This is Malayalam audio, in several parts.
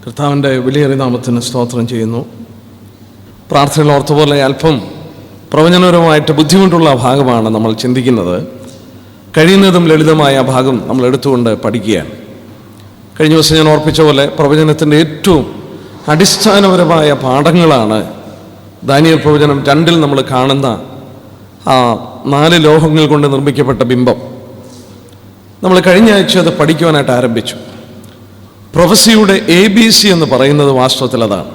കർത്താവിൻ്റെ വിലയേറിയ നാമത്തിന് സ്തോത്രം ചെയ്യുന്നു. പ്രാർത്ഥനയിൽ ഓർത്തുപോലെ അല്പം പ്രവചനപരമായിട്ട് ബുദ്ധിമുട്ടുള്ള ഭാഗമാണ് നമ്മൾ ചിന്തിക്കുന്നത്. കഴിയുന്നതും ലളിതമായ ഭാഗം നമ്മൾ എടുത്തുകൊണ്ട് പഠിക്കുകയാണ്. കഴിഞ്ഞ ദിവസം ഞാൻ ഓർപ്പിച്ച പോലെ പ്രവചനത്തിൻ്റെ ഏറ്റവും അടിസ്ഥാനപരമായ പാഠങ്ങളാണ് ദാനിയേൽ പ്രവചനം 2 നമ്മൾ കാണുന്ന ആ 4 ലോഹങ്ങൾ കൊണ്ട് നിർമ്മിക്കപ്പെട്ട ബിംബം. നമ്മൾ കഴിഞ്ഞ ആഴ്ച അത് പഠിക്കുവാനായിട്ട് ആരംഭിച്ചു. പ്രൊഫസിയുടെ ABC എന്ന് പറയുന്നത് വാസ്തവത്തിൽ അതാണ്.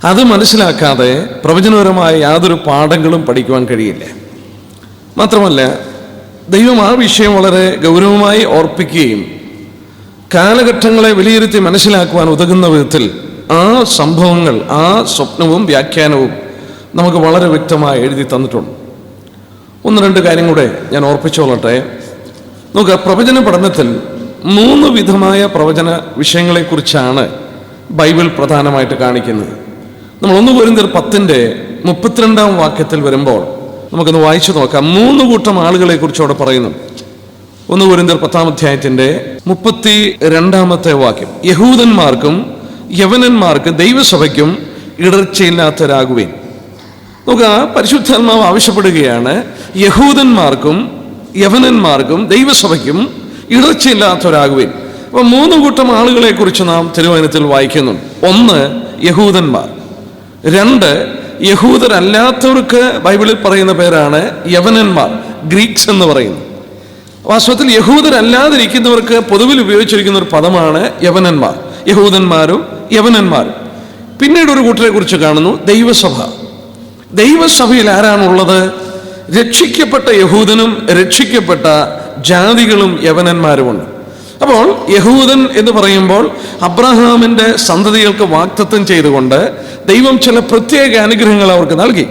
അത് മനസ്സിലാക്കാതെ പ്രവചനപരമായ യാതൊരു പാഠങ്ങളും പഠിക്കുവാൻ കഴിയില്ല. മാത്രമല്ല, ദൈവം ആ വിഷയം വളരെ ഗൗരവമായി ഓർപ്പിക്കുകയും കാലഘട്ടങ്ങളെ വിലയിരുത്തി മനസ്സിലാക്കുവാൻ ഉതകുന്ന വിധത്തിൽ ആ സംഭവങ്ങൾ, ആ സ്വപ്നവും വ്യാഖ്യാനവും നമുക്ക് വളരെ വ്യക്തമായി എഴുതി തന്നിട്ടുണ്ട്. 1-2 കാര്യം കൂടെ ഞാൻ ഓർപ്പിച്ചോളട്ടെ. നോക്കുക, പ്രവചന പഠനത്തിൽ 3 വിധമായ പ്രവചന വിഷയങ്ങളെക്കുറിച്ചാണ് ബൈബിൾ പ്രധാനമായിട്ട് കാണിക്കുന്നത്. നമ്മൾ 1 കൊരിന്ത്യർ 10:32 വാക്യത്തിൽ വരുമ്പോൾ നമുക്കൊന്ന് വായിച്ചു നോക്കാം. 3 കൂട്ടം ആളുകളെ കുറിച്ച് അവിടെ പറയുന്നു. 1 കൊരിന്ത്യർ 10:32 വാക്യം: യഹൂദന്മാർക്കും യവനന്മാർക്ക് ദൈവസഭയ്ക്കും ഇടർച്ചയില്ലാത്തവരാകുവേൻ. നോക്കുക, പരിശുദ്ധാത്മാവ് ആവശ്യപ്പെടുകയാണ് യഹൂദന്മാർക്കും യവനന്മാർക്കും ദൈവസഭയ്ക്കും ഇടർച്ചയില്ലാത്തവരാകുവേൻ. അപ്പോൾ 3 കൂട്ടം ആളുകളെ കുറിച്ച് നാം തിരുവചനത്തിൽ വായിക്കുന്നു. 1 യഹൂദന്മാർ, 2 യഹൂദരല്ലാത്തവർക്ക് ബൈബിളിൽ പറയുന്ന പേരാണ് യവനന്മാർ, ഗ്രീക്സ് എന്ന് പറയുന്നു. വാസ്തവത്തിൽ യഹൂദരല്ലാതിരിക്കുന്നവർക്ക് പൊതുവിൽ ഉപയോഗിച്ചിരിക്കുന്ന ഒരു പദമാണ് യവനന്മാർ, യഹൂദന്മാരും യവനന്മാരും. പിന്നീട് ഒരു കൂട്ടരെ കുറിച്ച് കാണുന്നു, ദൈവസഭ. ദൈവസഭയിൽ ആരാണുള്ളത്? രക്ഷിക്കപ്പെട്ട യഹൂദനും രക്ഷിക്കപ്പെട്ട ജാതികളും യവനന്മാരുമുണ്ട്. അപ്പോൾ യഹൂദൻ എന്ന് പറയുമ്പോൾ അബ്രഹാമിൻ്റെ സന്തതികൾക്ക് വാഗ്ദത്തം ചെയ്തുകൊണ്ട് ദൈവം ചില പ്രത്യേക അനുഗ്രഹങ്ങൾ അവർക്ക് നൽകി.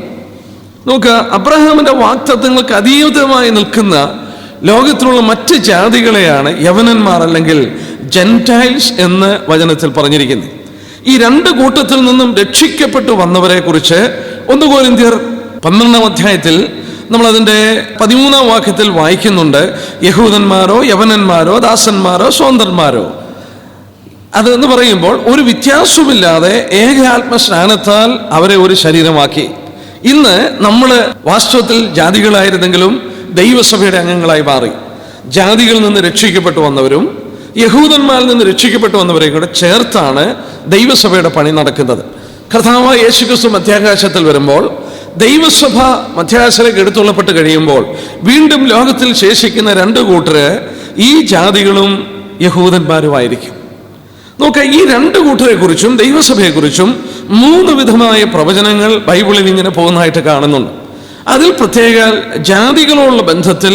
നോക്കുക, അബ്രഹാമിൻ്റെ വാഗ്ദത്തങ്ങൾക്ക് അതീതമായി നിൽക്കുന്ന ലോകത്തിലുള്ള മറ്റ് ജാതികളെയാണ് യവനന്മാർ അല്ലെങ്കിൽ ജെന്റൈൽസ് എന്ന് വചനത്തിൽ പറഞ്ഞിരിക്കുന്നത്. ഈ 2 കൂട്ടത്തിൽ നിന്നും രക്ഷിക്കപ്പെട്ടു വന്നവരെ കുറിച്ച് 1 കൊരിന്ത്യർ 12 നമ്മളതിൻ്റെ 13 വാക്യത്തിൽ വായിക്കുന്നുണ്ട്. യഹൂദന്മാരോ യവനന്മാരോ ദാസന്മാരോ സ്വതന്ത്രന്മാരോ, അതെന്ന് പറയുമ്പോൾ ഒരു വ്യത്യാസവുമില്ലാതെ ഏകാത്മസ്നാനത്താൽ അവരെ ഒരു ശരീരമാക്കി. ഇന്ന് നമ്മൾ വാസ്തവത്തിൽ ജാതികളായിരുന്നെങ്കിലും ദൈവസഭയുടെ അംഗങ്ങളായി മാറി. ജാതികളിൽ നിന്ന് രക്ഷിക്കപ്പെട്ടു വന്നവരും യഹൂദന്മാരിൽ നിന്ന് രക്ഷിക്കപ്പെട്ടു വന്നവരെ കൂടെ ചേർത്താണ് ദൈവസഭയുടെ പണി നടക്കുന്നത്. കർത്താവായ യേശുക്രിസ്തു മധ്യാകാശത്തിൽ വരുമ്പോൾ ദൈവസഭ മധ്യാകാശത്തിലേക്ക് എടുത്തുള്ളപ്പെട്ട് കഴിയുമ്പോൾ വീണ്ടും ലോകത്തിൽ ശേഷിക്കുന്ന 2 കൂട്ടര് ഈ ജാതികളും യഹൂദന്മാരുമായിരിക്കും. നോക്കുക, ഈ 2 കൂട്ടരെ കുറിച്ചും ദൈവസഭയെക്കുറിച്ചും 3 വിധമായ പ്രവചനങ്ങൾ ബൈബിളിൽ ഇങ്ങനെ പോകുന്നതായിട്ട് കാണുന്നുണ്ട്. അതിൽ പ്രത്യേക ജാതികളോടുള്ള ബന്ധത്തിൽ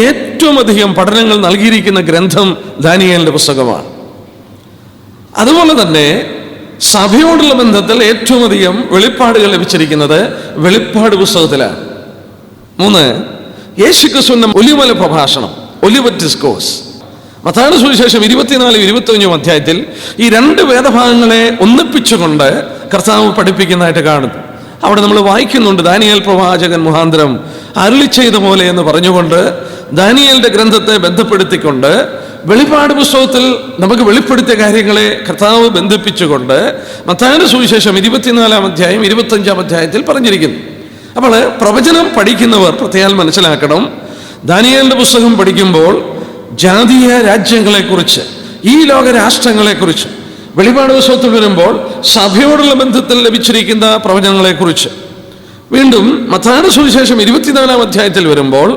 ഏറ്റവും അധികം പഠനങ്ങൾ നൽകിയിരിക്കുന്ന ഗ്രന്ഥം ദാനിയേലിന്റെ പുസ്തകമാണ്. അതുപോലെ തന്നെ സഭയോടുള്ള ബന്ധത്തിൽ ഏറ്റവും അധികം വെളിപ്പാടുകൾ ലഭിച്ചിരിക്കുന്നത് വെളിപ്പാട് പുസ്തകത്തിലാണ്. 3 യേശുക്രിസ്തുവിന്റെ ഒലിവമല പ്രഭാഷണം, ഒലിവറ്റ് ഡിസ്കോഴ്സ്. മത്തായിയുടെ സുവിശേഷം 24-25 ഈ 2 വേദഭാഗങ്ങളെ ഒന്നിപ്പിച്ചുകൊണ്ട് കർത്താവ് പഠിപ്പിക്കുന്നതായിട്ട് കാണുന്നു. അവിടെ നമ്മൾ വായിക്കുന്നുണ്ട്, ദാനിയേൽ പ്രവാചകൻ മുഖാന്തരം അരുളി ചെയ്ത പോലെ എന്ന് പറഞ്ഞുകൊണ്ട് ദാനിയേലിന്റെ ഗ്രന്ഥത്തെ ബന്ധപ്പെടുത്തിക്കൊണ്ട് വെളിപ്പാട് പുസ്തകത്തിൽ നമുക്ക് വെളിപ്പെടുത്തിയ കാര്യങ്ങളെ കർത്താവ് ബന്ധിപ്പിച്ചുകൊണ്ട് മത്തായിയുടെ സുവിശേഷം 24-25 പറഞ്ഞിരിക്കുന്നു. അപ്പോൾ പ്രവചനം പഠിക്കുന്നവർ പ്രത്യേകം മനസ്സിലാക്കണം, ദാനിയേലിന്റെ പുസ്തകം പഠിക്കുമ്പോൾ ജാതീയ രാജ്യങ്ങളെക്കുറിച്ച്, ഈ ലോക രാഷ്ട്രങ്ങളെക്കുറിച്ച്, വെളിപ്പാട് പുസ്തകത്തിൽ വരുമ്പോൾ സഭയോടുള്ള ബന്ധത്തിൽ ലഭിച്ചിരിക്കുന്ന പ്രവചനങ്ങളെക്കുറിച്ച്, വീണ്ടും മത്തായിയുടെ സുവിശേഷം 24 വരുമ്പോൾ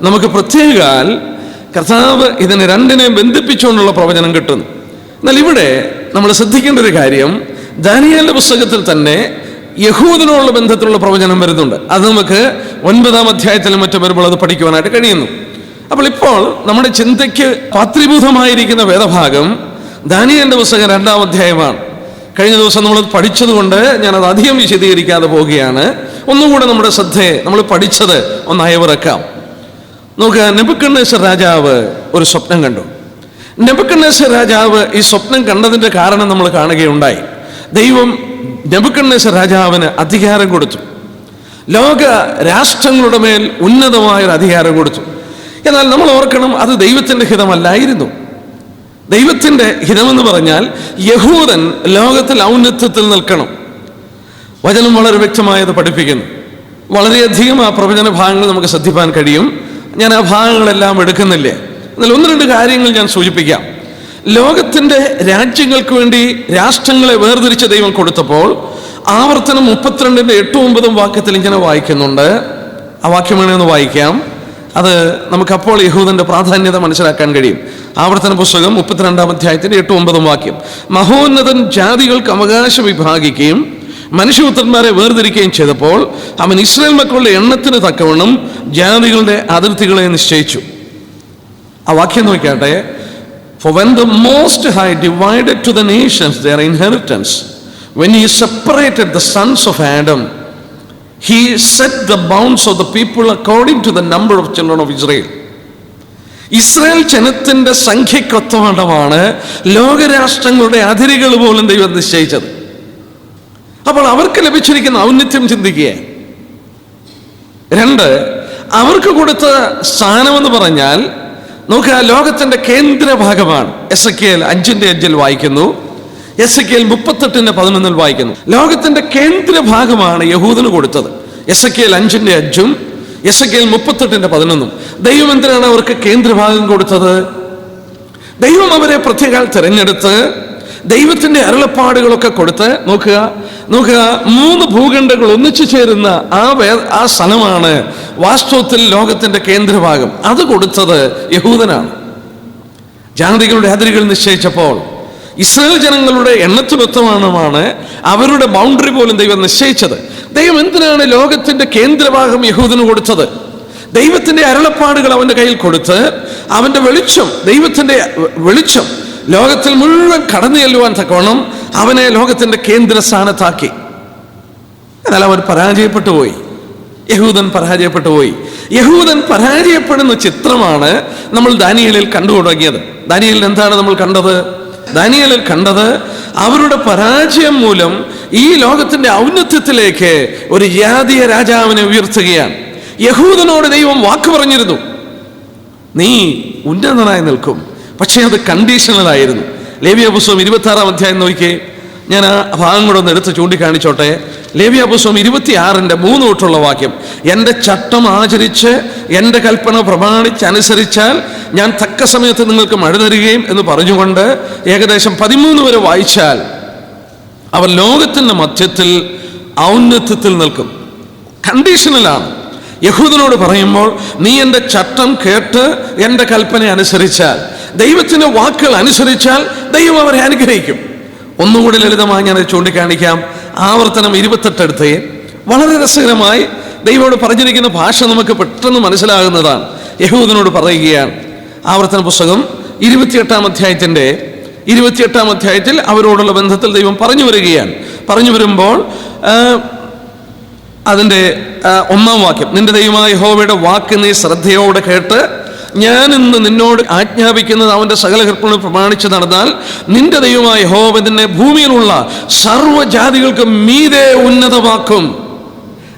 നമുക്ക് പ്രത്യേകാൽ കർത്താവ് ഇതിനെ 2 ബന്ധിപ്പിച്ചുകൊണ്ടുള്ള പ്രവചനം കിട്ടുന്നു. എന്നാൽ ഇവിടെ നമ്മൾ ശ്രദ്ധിക്കേണ്ട ഒരു കാര്യം, ദാനിയേലിന്റെ പുസ്തകത്തിൽ തന്നെ യഹൂദനോടുള്ള ബന്ധത്തിലുള്ള പ്രവചനം വരുന്നുണ്ട്. അത് നമുക്ക് 9 മറ്റും വരുമ്പോൾ അത് പഠിക്കുവാനായിട്ട് കഴിയുന്നു. അപ്പോൾ ഇപ്പോൾ നമ്മുടെ ചിന്തയ്ക്ക് പാത്രീഭൂതമായിരിക്കുന്ന വേദഭാഗം ദാനിയേലിന്റെ പുസ്തകം 2 കഴിഞ്ഞ ദിവസം നമ്മൾ പഠിച്ചതുകൊണ്ട് ഞാനത് അധികം വിശദീകരിക്കാതെ പോവുകയാണ്. ഒന്നുകൂടെ നമ്മുടെ ശ്രദ്ധയെ നമ്മൾ പഠിച്ചത് ഒന്ന് അയവിറക്കാം. നോക്കുക, നെബൂഖദ്നേസർ രാജാവ് ഒരു സ്വപ്നം കണ്ടു. നെബൂഖദ്നേസർ രാജാവ് ഈ സ്വപ്നം കണ്ടതിൻ്റെ കാരണം നമ്മൾ കാണുകയുണ്ടായി. ദൈവം നെബൂഖദ്നേസർ രാജാവിന് അധികാരം കൊടുത്തു. ലോക രാഷ്ട്രങ്ങളുടെ മേൽ ഉന്നതമായൊരു അധികാരം കൊടുത്തു. എന്നാൽ നമ്മൾ ഓർക്കണം, അത് ദൈവത്തിൻ്റെ ഹിതമല്ലായിരുന്നു. ദൈവത്തിൻ്റെ ഹിതമെന്ന് പറഞ്ഞാൽ യഹൂദൻ ലോകത്തിൽ ഔന്നത്യത്തിൽ നിൽക്കണം. വചനം വളരെ വ്യക്തമായത് പഠിപ്പിക്കുന്നു. വളരെയധികം ആ പ്രവചന ഭാഗങ്ങൾ നമുക്ക് ശ്രദ്ധിക്കാൻ കഴിയും. ഞാൻ ആ ഭാഗങ്ങളെല്ലാം എടുക്കുന്നില്ല. എന്നാൽ ഒന്ന് രണ്ട് കാര്യങ്ങൾ ഞാൻ സൂചിപ്പിക്കാം. ലോകത്തിൻ്റെ രാജ്യങ്ങൾക്ക് വേണ്ടി രാഷ്ട്രങ്ങളെ വേർതിരിച്ച ദൈവം കൊടുത്തപ്പോൾ ആവർത്തനം 32:8-9 വാക്യത്തിൽ ഇങ്ങനെ വായിക്കുന്നുണ്ട്. ആ വാക്യം വേണമെന്ന് വായിക്കാം. അത് നമുക്കപ്പോൾ യഹൂദന്റെ പ്രാധാന്യത മനസ്സിലാക്കാൻ കഴിയും. ആവർത്തന പുസ്തകം 32-ാം അധ്യായത്തിന്റെ 8-9 വാക്യം. മഹോന്നതൻ ജാതികൾക്ക് അവകാശം വിഭാഗിക്കുകയും മനുഷ്യപുത്രന്മാരെ വേർതിരിക്കുകയും ചെയ്തപ്പോൾ അവൻ ഇസ്രായേൽ മക്കളുടെ എണ്ണത്തിന് തക്കവണ്ണം ജാതികളുടെ അതിർത്തികളെ നിശ്ചയിച്ചു. ആ വാക്യം നോക്കിയാട്ടെ. For when the Most High divided to the nations their inheritance, when he separated the sons of Adam, he set the bounds of the people according to the number of children of Israel. Israel ജനത്തിന്റെ സംഖ്യക്കൊത്തവണ്ണമാണ് ലോകരാഷ്ട്രങ്ങളുടെ അതിരുകൾ പോലും ദൈവം നിശ്ചയിച്ചത്. അപ്പോൾ അവർക്ക് ലഭിച്ചിരിക്കുന്ന ഔന്നത്യം ചിന്തിക്കുക. 2, അവർക്ക് കൊടുത്ത സ്ഥാനമെന്ന് പറഞ്ഞാൽ നോക്കുക, ലോകത്തിന്റെ കേന്ദ്ര ഭാഗമാണ്. എസെക്കിയേൽ 5:5 വായിക്കുന്നു. എസെക്കിയേൽ 38:11 വായിക്കുന്നു. ലോകത്തിന്റെ കേന്ദ്ര ഭാഗമാണ് യഹൂദന് കൊടുത്തത്. Ezekiel 5:5 Ezekiel 38:11. ദൈവം എന്തിനാണ് അവർക്ക് കേന്ദ്രഭാഗം കൊടുത്തത്? ദൈവം അവരെ പ്രത്യേകം തിരഞ്ഞെടുത്ത് ദൈവത്തിന്റെ അരുളപ്പാടുകളൊക്കെ കൊടുത്ത് നോക്കുക 3 ഭൂഖണ്ഡങ്ങൾ ഒന്നിച്ചു ചേരുന്ന ആ സ്ഥലമാണ് വാസ്തവത്തിൽ ലോകത്തിന്റെ കേന്ദ്രഭാഗം. അത് കൊടുത്തത് യഹൂദനാണ്. ജാതികളുടെ അതിരുകൾ നിശ്ചയിച്ചപ്പോൾ ഇസ്രായേൽ ജനങ്ങളുടെ എണ്ണത്തിനൊത്തമാണ് അവരുടെ ബൗണ്ടറി പോലും ദൈവം നിശ്ചയിച്ചത്. ദൈവം എന്തിനാണ് ലോകത്തിന്റെ കേന്ദ്രഭാഗം യഹൂദന് കൊടുത്തത്? ദൈവത്തിന്റെ അരുളപ്പാടുകൾ അവന്റെ കയ്യിൽ കൊടുത്ത് അവന്റെ വെളിച്ചം, ദൈവത്തിന്റെ വെളിച്ചം ലോകത്തിൽ മുഴുവൻ കടന്നു ചെല്ലുവാൻ തക്കവണ്ണം അവനെ ലോകത്തിന്റെ കേന്ദ്ര സ്ഥാനത്താക്കി. എന്നാൽ അവൻ പരാജയപ്പെട്ടു പോയി. യഹൂദൻ പരാജയപ്പെട്ടു പോയി. യഹൂദൻ പരാജയപ്പെടുന്ന ചിത്രമാണ് നമ്മൾ ദാനിയേലിൽ കണ്ടു തുടങ്ങിയത്. ദാനിയേലിൽ എന്താണ് നമ്മൾ കണ്ടത്? ദാനിയേലിൽ കണ്ടത് അവരുടെ പരാജയം മൂലം ഈ ലോകത്തിന്റെ ഔന്നത്യത്തിലേക്ക് ഒരു ജാതീയ രാജാവിനെ ഉയർത്തുകയാണ്. യഹൂദനോട് ദൈവം വാക്ക് പറഞ്ഞിരുന്നു, നീ ഉന്നതനായി നിൽക്കും. പക്ഷേ അത് കണ്ടീഷണലായിരുന്നു. ലേവ്യ പുസ്തകം 26-ാം അധ്യായം നോക്കിയേ. ഞാൻ ആ ഭാഗം കൂടെ ഒന്ന് എടുത്ത് ചൂണ്ടിക്കാണിച്ചോട്ടെ. ലേവ്യ പുസ്തകം 26:3 തൊട്ടുള്ള വാക്യം. എൻ്റെ ചട്ടം ആചരിച്ച് എൻ്റെ കൽപ്പന പ്രമാണിച്ചനുസരിച്ചാൽ ഞാൻ തക്ക സമയത്ത് നിങ്ങൾക്ക് മഴ തരികയും എന്ന് പറഞ്ഞുകൊണ്ട് ഏകദേശം 13 വരെ വായിച്ചാൽ അവർ ലോകത്തിൻ്റെ മധ്യത്തിൽ ഔന്നത്യത്തിൽ നിൽക്കും. കണ്ടീഷണലാണ്. യഹൂദനോട് പറയുമ്പോൾ നീ എൻ്റെ ചട്ടം കേട്ട് എൻ്റെ കൽപ്പന അനുസരിച്ചാൽ, ദൈവത്തിൻ്റെ വാക്കുകൾ അനുസരിച്ചാൽ ദൈവം അവരെ അനുഗ്രഹിക്കും. ഒന്നുകൂടി ലളിതമായി ഞാൻ ചൂണ്ടിക്കാണിക്കാം. ആവർത്തനം 28 എടുത്തേ. വളരെ രസകരമായി ദൈവത്തോട് പറഞ്ഞിരിക്കുന്ന ഭാഷ നമുക്ക് പെട്ടെന്ന് മനസ്സിലാകുന്നതാണ്. യഹൂദനോട് പറയുകയാണ്. ആവർത്തന പുസ്തകം 28-ാം അധ്യായത്തിൽ അവരോടുള്ള ബന്ധത്തിൽ ദൈവം പറഞ്ഞു വരികയാണ്. പറഞ്ഞു വരുമ്പോൾ അതിൻ്റെ 1-ാം വാക്യം, നിന്റെ ദൈവമായ യഹോവയുടെ വാക്ക് നീ ശ്രദ്ധയോടെ കേട്ട് ഞാൻ ഇന്ന് നിന്നോട് ആജ്ഞാപിക്കുന്നത് അവന്റെ സകല കൽപ്പനകളും പ്രമാണിച്ച് നടന്നാൽ നിന്റെ ദൈവമായ യഹോവ നിന്നെ ഭൂമിയിലുള്ള സർവ്വജാതികൾക്ക് മീതെ ഉന്നതമാക്കും.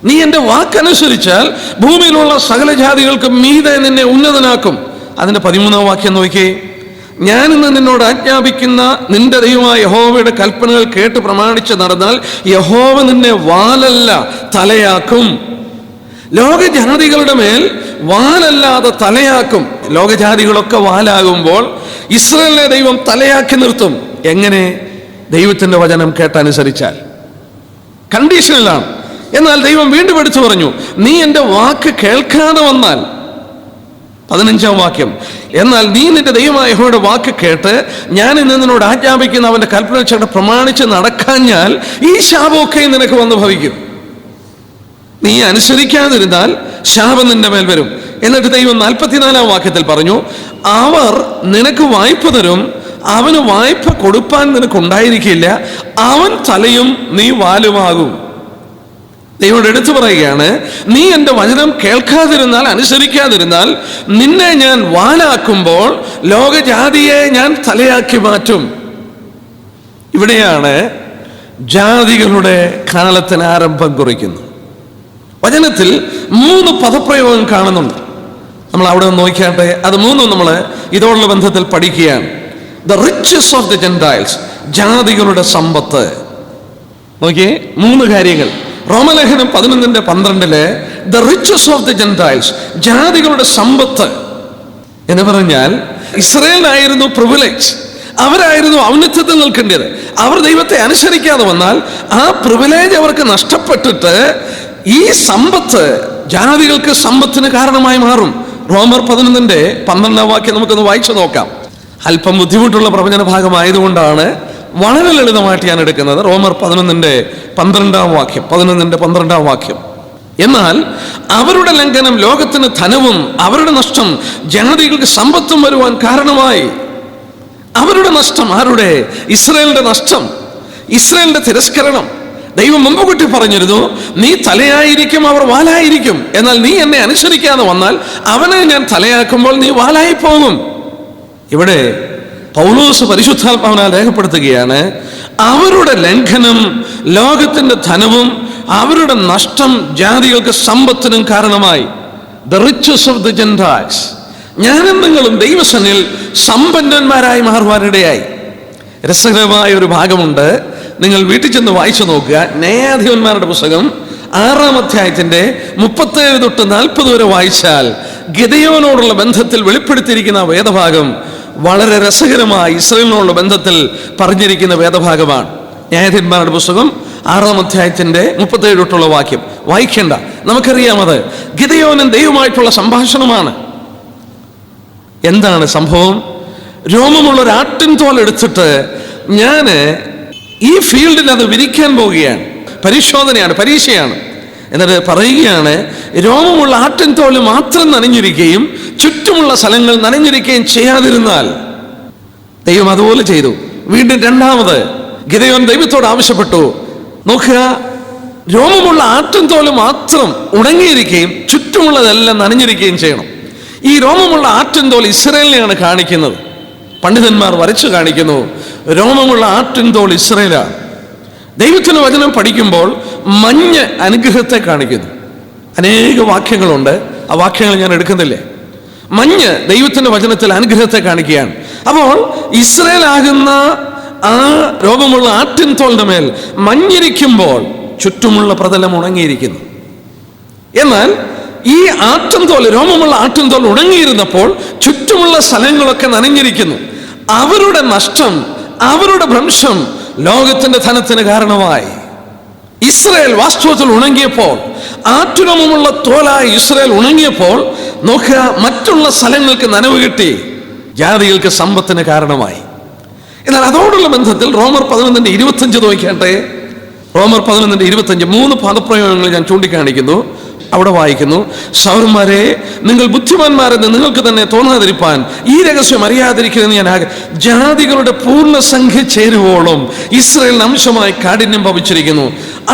നീ എൻ്റെ വാക്കനുസരിച്ചാൽ ഭൂമിയിലുള്ള സകല ജാതികൾക്ക് മീതെ നിന്നെ ഉന്നതനാക്കും. അതിന്റെ 13-ാം വാക്യം നോക്കിയേ. ഞാൻ ഇന്ന് നിന്നോട് ആജ്ഞാപിക്കുന്ന നിന്റെ ദൈവമായ യഹോവയുടെ കൽപ്പനകൾ കേട്ട് പ്രമാണിച്ച് നടന്നാൽ യഹോവ നിന്നെ വാലല്ല തലയാക്കും. ലോകജാതികളുടെ മേൽ വാലല്ലാതെ തലയാക്കും. ലോകജാതികളൊക്കെ വാലാകുമ്പോൾ ഇസ്രായേലിനെ ദൈവം തലയാക്കി നിർത്തും. എങ്ങനെ? ദൈവത്തിന്റെ വചനം കേട്ടനുസരിച്ചാൽ. കണ്ടീഷണലാണ്. എന്നാൽ ദൈവം വീണ്ടും എടുത്തു പറഞ്ഞു, നീ എൻ്റെ വാക്ക് കേൾക്കാതെ വന്നാൽ, 15-ാം വാക്യം, എന്നാൽ നീ നിന്റെ ദൈവമായ യഹോവയുടെ വാക്ക് കേട്ട് ഞാൻ ഇന്ന് നിന്നോട് ആജ്ഞാപിക്കുന്ന അവന്റെ കൽപ്പന പ്രമാണിച്ച് നടക്കാഞ്ഞാൽ ഈ ശാപമൊക്കെ നിനക്ക് വന്നു ഭവിക്കും. നീ അനുസരിക്കാതിരുന്നാൽ ശാപം നിന്റെ മേൽ വരും. എന്നിട്ട് ദൈവം 44-ാം വാക്യത്തിൽ പറഞ്ഞു, അവർ നിനക്ക് വായ്പ തരും, അവന് വായ്പ കൊടുപ്പാൻ നിനക്കുണ്ടായിരിക്കില്ല, അവൻ തലയും നീ വാലുമാകും. ദൈവം എടുത്തു പറയുകയാണ്, നീ എൻ്റെ വചനം കേൾക്കാതിരുന്നാൽ, അനുസരിക്കാതിരുന്നാൽ നിന്നെ ഞാൻ വാലാക്കുമ്പോൾ ലോകജാതിയെ ഞാൻ തലയാക്കി മാറ്റും. ഇവിടെയാണ് ജാതികളുടെ കാലത്തിന് ആരംഭം കുറിക്കുന്നത്. വചനത്തിൽ 3 പദപ്രയോഗം കാണുന്നുണ്ട്. നമ്മൾ അവിടെ നോക്കിയാട്ടെ. അത് 3 നമ്മൾ ഇതോടുള്ള ബന്ധത്തിൽ പഠിക്കുകയാണ്. The riches of the Gentiles, ജാതികളുടെ സമ്പത്ത്. നോക്കിയേ, 3 കാര്യങ്ങൾ. റോമലേഖനം 11:12 the riches of the Gentiles, ജാതികളുടെ സമ്പത്ത് എന്ന് പറഞ്ഞാൽ ഇസ്രായേലിനായിരുന്നു പ്രിവിലേജ്. അവരായിരുന്നു ഔന്നത്യത്തിൽ നിൽക്കേണ്ടത്. അവർ ദൈവത്തെ അനുസരിക്കാതെ വന്നാൽ ആ പ്രിവിലേജ് അവർക്ക് നഷ്ടപ്പെട്ടിട്ട് ഈ സമ്പത്ത് ജാതികൾക്ക് സമ്പത്തിന് കാരണമായി മാറും. റോമർ 11:12 നമുക്കൊന്ന് വായിച്ചു നോക്കാം. അല്പം ബുദ്ധിമുട്ടുള്ള പ്രവചന ഭാഗമായതുകൊണ്ടാണ് വളരെ ലളിതമായിട്ട് ഞാൻ എടുക്കുന്നത്. റോമർ 11:12. എന്നാൽ അവരുടെ ലംഘനം ലോകത്തിന് ധനവും അവരുടെ നഷ്ടം ജാതികൾക്ക് സമ്പത്തും വരുവാൻ കാരണമായി. അവരുടെ നഷ്ടം ആരുടെ? ഇസ്രായേലിന്റെ നഷ്ടം, ഇസ്രായേലിന്റെ തിരസ്കരണം. ദൈവം മുമ്പ് കൂട്ടി പറഞ്ഞിരുന്നു, നീ തലയായിരിക്കും, അവർ വാലായിരിക്കും. എന്നാൽ നീ എന്നെ അനുസരിക്കാതെ വന്നാൽ അവനെ ഞാൻ തലയാക്കുമ്പോൾ നീ വാലായി പോകും. ഇവിടെ പൗലോസ് പരിശുദ്ധാത്മാവിനാൽ രേഖപ്പെടുത്തുകയാണ്, അവരുടെ ലംഘനം ലോകത്തിന്റെ ധനവും അവരുടെ നഷ്ടം ജാതികൾക്ക് സമ്പത്തിനും കാരണമായി. The riches of the Gentiles, ഞാനും നിങ്ങളും ദൈവസന്നിധിയിൽ സമ്പന്നന്മാരായി മാറുവാനിടയായി. രസകരമായ ഒരു ഭാഗമുണ്ട്, നിങ്ങൾ വീട്ടിൽ ചെന്ന് വായിച്ചു നോക്കുക. ന്യായാധിപന്മാരുടെ പുസ്തകം 6-ാം അധ്യായത്തിന്റെ 37 തൊട്ട് 40 വരെ വായിച്ചാൽ ഗിദെയോനോടുള്ള ബന്ധത്തിൽ വെളിപ്പെടുത്തിയിരിക്കുന്ന വേദഭാഗം വളരെ രസകരമായി ഇസ്രായേലിനോടുള്ള ബന്ധത്തിൽ പറഞ്ഞിരിക്കുന്ന വേദഭാഗമാണ്. ന്യായാധിപന്മാരുടെ പുസ്തകം 6-ാം അധ്യായത്തിന്റെ 37 തൊട്ടുള്ള വാക്യം വായിക്കേണ്ട, നമുക്കറിയാമത് ഗിദെയോനും ദൈവമായിട്ടുള്ള സംഭാഷണമാണ്. എന്താണ് സംഭവം? രോമമുള്ള ഒരു ആട്ടിൻ തോൽ എടുത്തിട്ട് ഞാൻ ഈ ഫീൽഡിൽ അത് വിരിക്കാൻ പോവുകയാണ്. പരിശോധനയാണ്, പരീക്ഷയാണ്. എന്നിട്ട് പറയുകയാണ്, രോമമുള്ള ആട്ടിൻ തോല് മാത്രം നനഞ്ഞിരിക്കുകയും ചുറ്റുമുള്ള സ്ഥലങ്ങൾ നനഞ്ഞിരിക്കുകയും ചെയ്യാതിരുന്നാൽ. ദൈവം അതുപോലെ ചെയ്തു. വീണ്ടും രണ്ടാമത് ഗിദെയോൻ ദൈവത്തോട് ആവശ്യപ്പെട്ടു, നോക്കുക, രോമമുള്ള ആട്ടിൻ തോല് മാത്രം ഉണങ്ങിയിരിക്കുകയും ചുറ്റുമുള്ളതെല്ലാം നനഞ്ഞിരിക്കുകയും ചെയ്യണം. ഈ രോമമുള്ള ആട്ടിൻ തോൽ ഇസ്രായേലിനെയാണ് കാണിക്കുന്നത്. പണ്ഡിതന്മാർ വരച്ചു കാണിക്കുന്നു, രോമമുള്ള ആട്ടിൻ തോൽ ഇസ്രായേലാണ്. ദൈവത്തിന് വചനം പഠിക്കുമ്പോൾ മഞ്ഞ് അനുഗ്രഹത്തെ കാണിക്കുന്നു. അനേക വാക്യങ്ങളുണ്ട്, ആ വാക്യങ്ങൾ ഞാൻ എടുക്കുന്നില്ലേ. മഞ്ഞ് ദൈവത്തിന്റെ വചനത്തിൽ അനുഗ്രഹത്തെ കാണിക്കുകയാണ്. അപ്പോൾ ഇസ്രായേൽ ആകുന്ന ആ രോമമുള്ള ആട്ടിൻ തോലിന്റെ മേൽ മഞ്ഞിരിക്കുമ്പോൾ ചുറ്റുമുള്ള പ്രതലം ഉണങ്ങിയിരിക്കുന്നു. എന്നാൽ ഈ ആട്ടിൻതോൽ, രോമമുള്ള ആട്ടിൻതോൽ ഉണങ്ങിയിരുന്നപ്പോൾ ചുറ്റുമുള്ള സ്ഥലങ്ങളൊക്കെ നനഞ്ഞിരിക്കുന്നു. അവരുടെ നഷ്ടം, അവരുടെ ഭ്രംശം ലോകത്തിന്റെ ധനത്തിന് കാരണമായി. ഇസ്രായേൽ വാസ്തവത്തിൽ ഉണങ്ങിയപ്പോൾ, ആട്ടുരോമമുള്ള തോലായി ഇസ്രായേൽ ഉണങ്ങിയപ്പോൾ നോക്കുക, മറ്റുള്ള സ്ഥലങ്ങൾക്ക് നനവ് കിട്ടി, ജാതികൾക്ക് സമ്പത്തിന് കാരണമായി. എന്നാൽ അതോടുള്ള ബന്ധത്തിൽ റോമർ 11:25 നോക്കിയാട്ടെ. റോമർ 11:25 3 പദപ്രയോഗങ്ങൾ ഞാൻ ചൂണ്ടിക്കാണിക്കുന്നു. അവിടെ വായിക്കുന്നു, സഹോദരന്മാരെ, നിങ്ങൾ ബുദ്ധിമാന്മാരെന്ന് നിങ്ങൾക്ക് തന്നെ തോന്നാതിരിപ്പാൻ ഈ രഹസ്യം അറിയാതിരിക്കുന്നത് ഞാൻ ജാതികളുടെ പൂർണ്ണസംഖ്യ ചേരുവോളം ഇസ്രായേലിന് അംശമായി കാഠിന്യം ഭവിച്ചിരിക്കുന്നു.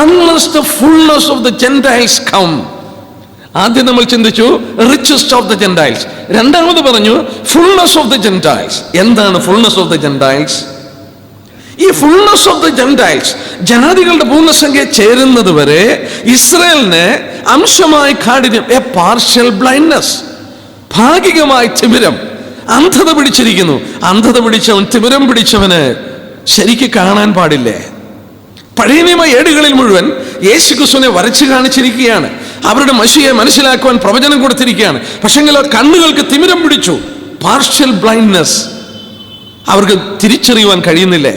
Unless the fullness of the Gentiles come. ആദ്യം നമ്മൾ ചിന്തിച്ചു റിച്ചസ്റ്റ് ഓഫ് ദ ജെന്റൈൽസ്. രണ്ടാമത് പറഞ്ഞു ഫുൾനെസ് ഓഫ് ദ ജെന്റൈൽസ്. എന്താണ് ഫുൾനെസ് ഓഫ് ദ ജെന്റൈൽസ്? ഈ ഫുൾനെസ് ഓഫ് ദ ജെന്റൈൽസ്, ജാതികളുടെ പൂർണ്ണസംഖ്യ ചേരുന്നത് വരെ ഇസ്രായേലിന് അംശമായി കാഠിന്യം, എ പാർഷ്യൽ ബ്ലൈൻഡ്നെസ്, ഭാഗികമായി തിമിരം, അന്ധത പിടിച്ചിരിക്കുന്നു. അന്ധത പിടിച്ചവൻ, തിമിരം പിടിച്ചവന് ശരിക്ക് കാണാൻ പാടില്ലേ. പഴയ നിയമ ഏടുകളിൽ മുഴുവൻ യേശുക്രിസ്തുവിനെ വരച്ചു കാണിച്ചിരിക്കുകയാണ്. അവരുടെ മഷിയെ മനസ്സിലാക്കുവാൻ പ്രവചനം കൊടുത്തിരിക്കുകയാണ്. പക്ഷെങ്കിൽ കണ്ണുകൾക്ക് തിമിരം പിടിച്ചു, പാർഷ്യൽ ബ്ലൈൻഡ്നെസ്, അവർക്ക് തിരിച്ചറിയുവാൻ കഴിയുന്നില്ലേ.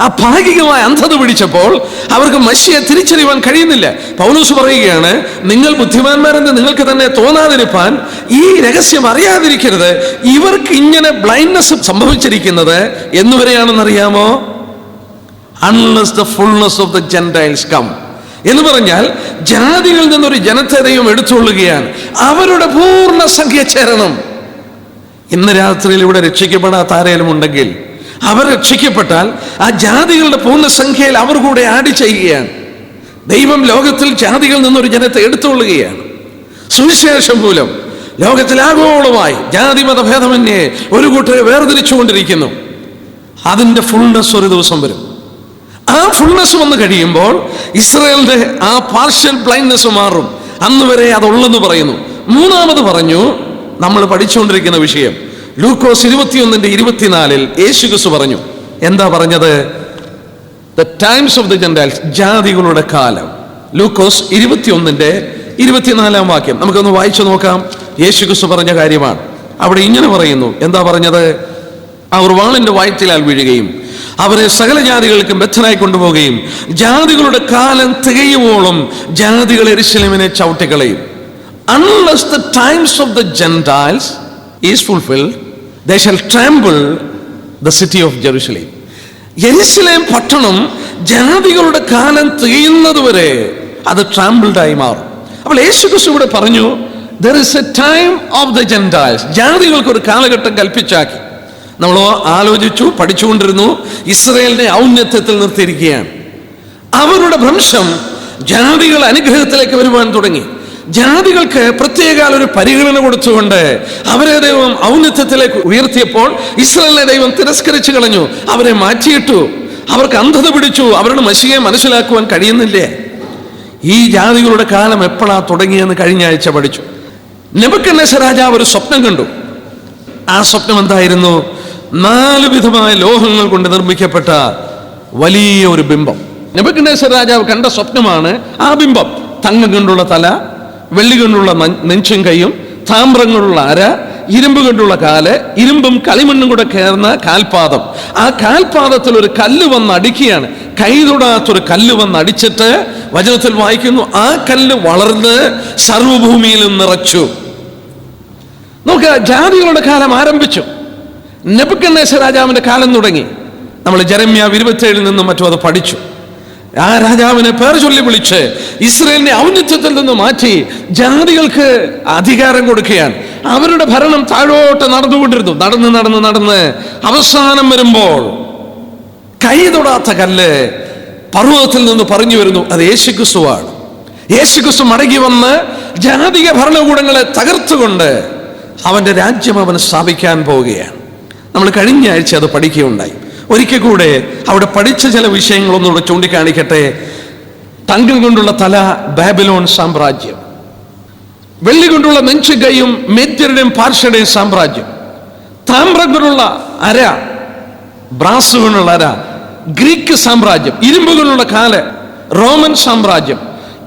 ആ ഭാഗികമായ അന്ധത പിടിച്ചപ്പോൾ അവർക്ക് മഷിയെ തിരിച്ചറിയുവാൻ കഴിയുന്നില്ല. പൗലോസ് പറയുകയാണ്, നിങ്ങൾ ബുദ്ധിമാന്മാരെന്ന് നിങ്ങൾക്ക് തന്നെ തോന്നാതിരിപ്പാൻ ഈ രഹസ്യം അറിയാതിരിക്കരുത്. ഇവർക്ക് ഇങ്ങനെ ബ്ലൈൻഡ്നെസ് സംഭവിച്ചിരിക്കുന്നത് എന്നുവരെയാണെന്നറിയാമോ? Unless the fullness of the Gentiles come. എന്ന് പറഞ്ഞാൽ ജാതികളിൽ നിന്നൊരു ജനത്തെ ദൈവം എടുത്തുകൊള്ളുകയാണ്. അവരുടെ പൂർണ്ണ സംഖ്യ ചേരണം. ഇന്ന് രാത്രിയിൽ ഇവിടെ രക്ഷിക്കപ്പെടാത്ത ആരെങ്കിലും ഉണ്ടെങ്കിൽ അവർ രക്ഷിക്കപ്പെട്ടാൽ ആ ജാതികളുടെ പൂർണ്ണസംഖ്യയിൽ അവർ കൂടെ ആഡ് ചെയ്യുകയാണ്. ദൈവം ലോകത്തിൽ ജാതികളിൽ നിന്നൊരു ജനത്തെ എടുത്തുകൊള്ളുകയാണ്. സുവിശേഷം മൂലം ലോകത്തിലാഗോളമായി ജാതി മതഭേദമന്യേ ഒരു കൂട്ടരെ വേർതിരിച്ചുകൊണ്ടിരിക്കുന്നു. അതിൻ്റെ ഫുൾനെസ് ഒരു ദിവസം വരും. ആ ഫുൾനെസ് വന്ന് കഴിയുമ്പോൾ ഇസ്രായേലിന്റെ ആ പാർഷ്യൽ ബ്ലൈൻഡ്നെസ് മാറും. അന്ന് വരെ അതുള്ളെന്ന് പറയുന്നു. മൂന്നാമത് പറഞ്ഞു, നമ്മൾ പഠിച്ചുകൊണ്ടിരിക്കുന്ന വിഷയം, ലൂക്കോസ് 21:24 യേശുക്രിസ്തു പറഞ്ഞു. എന്താ പറഞ്ഞത്? The times of the Gentiles, ജാതികളുടെ കാലം. ലൂക്കോസ് 21:24 നമുക്കൊന്ന് വായിച്ചു നോക്കാം. യേശുക്രിസ്തു പറഞ്ഞ കാര്യമാണ്. അവിടെ ഇങ്ങനെ പറയുന്നു. എന്താ പറഞ്ഞത്? അവർ വാളിന്റെ വയറ്റിലാൽ വീഴുകയും അവരെ സകല ജാതികൾക്കും ബദ്ധനായി കൊണ്ടുപോവുകയും ജാതികളുടെ കാലം തികയുവോളം ജാതികൾ യെരൂശലേമിനെ ചവിട്ടിക്കളയും. Unless the times of the Gentiles is fulfilled, they shall trample the city of Jerusalem. യെരൂശലേം പട്ടണം ജാതികളുടെ കാലം തികയുന്നതുവരെ അത് ട്രാമ്പിൾഡ് ആയി മാറും. അപ്പോൾ യേശുക്രിസ്തു ഇവിടെ പറഞ്ഞു, there is a time of the Gentiles. ജാതികൾക്ക് ഒരു കാലഘട്ടം കൽപ്പിച്ചാക്കി. നമ്മൾ ആലോചിച്ചു, പഠിച്ചുകൊണ്ടിരുന്നു. ഇസ്രായേലിനെ ഔന്നത്യത്തിൽ നിർത്തിയിരിക്കുകയാണ്. അവരുടെ ഭ്രംശം ജാതികൾ അനുഗ്രഹത്തിലേക്ക് വരുവാൻ തുടങ്ങി. ജാതികൾക്ക് പ്രത്യേക ഒരു പരിഗണന കൊടുത്തുകൊണ്ട് അവരെ ദൈവം ഔന്നത്യത്തിലേക്ക് ഉയർത്തിയപ്പോൾ ഇസ്രായേലിനെ ദൈവം തിരസ്കരിച്ചു കളഞ്ഞു. അവരെ മാറ്റിയിട്ടു. അവർക്ക് അന്ധത പിടിച്ചു. അവരുടെ മശിയെ മനസ്സിലാക്കുവാൻ കഴിയുന്നില്ലേ? ഈ ജാതികളുടെ കാലം എപ്പോഴാ തുടങ്ങിയെന്ന് കഴിഞ്ഞ ആഴ്ച പഠിച്ചു. നെബൂഖദ്നേസർ രാജാവ് ഒരു സ്വപ്നം കണ്ടു. ആ സ്വപ്നം എന്തായിരുന്നു? 4 വിധമായ ലോഹങ്ങൾ കൊണ്ട് നിർമ്മിക്കപ്പെട്ട വലിയ ഒരു ബിംബം. നെബൂഖദ്നേസർ രാജാവ് കണ്ട സ്വപ്നമാണ് ആ ബിംബം. തങ്കം കൊണ്ടുള്ള തല, വെള്ളി കൊണ്ടുള്ള നെഞ്ചും കൈയും, താമ്രം കൊണ്ടുള്ള അര, ഇരുമ്പ് കൊണ്ടുള്ള കാല്, ഇരുമ്പും കളിമണ്ണും കൂടെ ചേർന്ന കാൽപാദം. ആ കാൽപാദത്തിൽ ഒരു കല്ല് വന്ന് അടിക്കുകയാണ്. കൈ തൊടാത്തൊരു കല്ല് വന്ന് അടിച്ചിട്ട് വചനത്തിൽ വായിക്കുന്നു, ആ കല്ല് വളർന്ന് സർവ്വഭൂമിയിലും നിറച്ചു. നോക്കുക, ജാതികളുടെ കാലം ആരംഭിച്ചു. നെബൂഖദ്നേസർ രാജാവിന്റെ കാലം തുടങ്ങി. നമ്മൾ ജെറമ്യാവ് 27 നിന്നും മറ്റും അത് പഠിച്ചു. ആ രാജാവിനെ പേർ ചൊല്ലി വിളിച്ച് ഇസ്രായേലിനെ ഔന്നത്യത്തിൽ നിന്ന് മാറ്റി ജാതികൾക്ക് അധികാരം കൊടുക്കുകയാണ്. അവരുടെ ഭരണം താഴോട്ട് നടന്നുകൊണ്ടിരുന്നു. നടന്ന് അവസാനം വരുമ്പോൾ കൈ തൊടാത്ത കല്ല് പർവ്വതത്തിൽ നിന്ന് പറഞ്ഞു വരുന്നു. അത് യേശുക്രിസ്തുവാണ്. യേശുക്രിസ്തു മടങ്ങി വന്ന് ജാതിക ഭരണകൂടങ്ങളെ തകർത്തുകൊണ്ട് അവന്റെ രാജ്യം അവൻ സ്ഥാപിക്കാൻ പോവുകയാണ്. നമ്മൾ കഴിഞ്ഞ ആഴ്ച അത് പഠിക്കുകയുണ്ടായി. ഒരിക്കൽ കൂടെ അവിടെ പഠിച്ച ചില വിഷയങ്ങളൊന്നുകൂടെ ചൂണ്ടിക്കാണിക്കട്ടെ. തങ്കം കൊണ്ടുള്ള തല ബാബിലോൺ സാമ്രാജ്യം, വെള്ളി കൊണ്ടുള്ള നെഞ്ചുകൈയും മേദ്യരുടെയും പാർശ്വരുടെയും സാമ്രാജ്യം, താമ്രം കൊണ്ടുള്ള അര, ബ്രാസ് കൊണ്ടുള്ള അര ഗ്രീക്ക് സാമ്രാജ്യം, ഇരുമ്പ് കൊണ്ടുള്ള കാല് റോമൻ സാമ്രാജ്യം,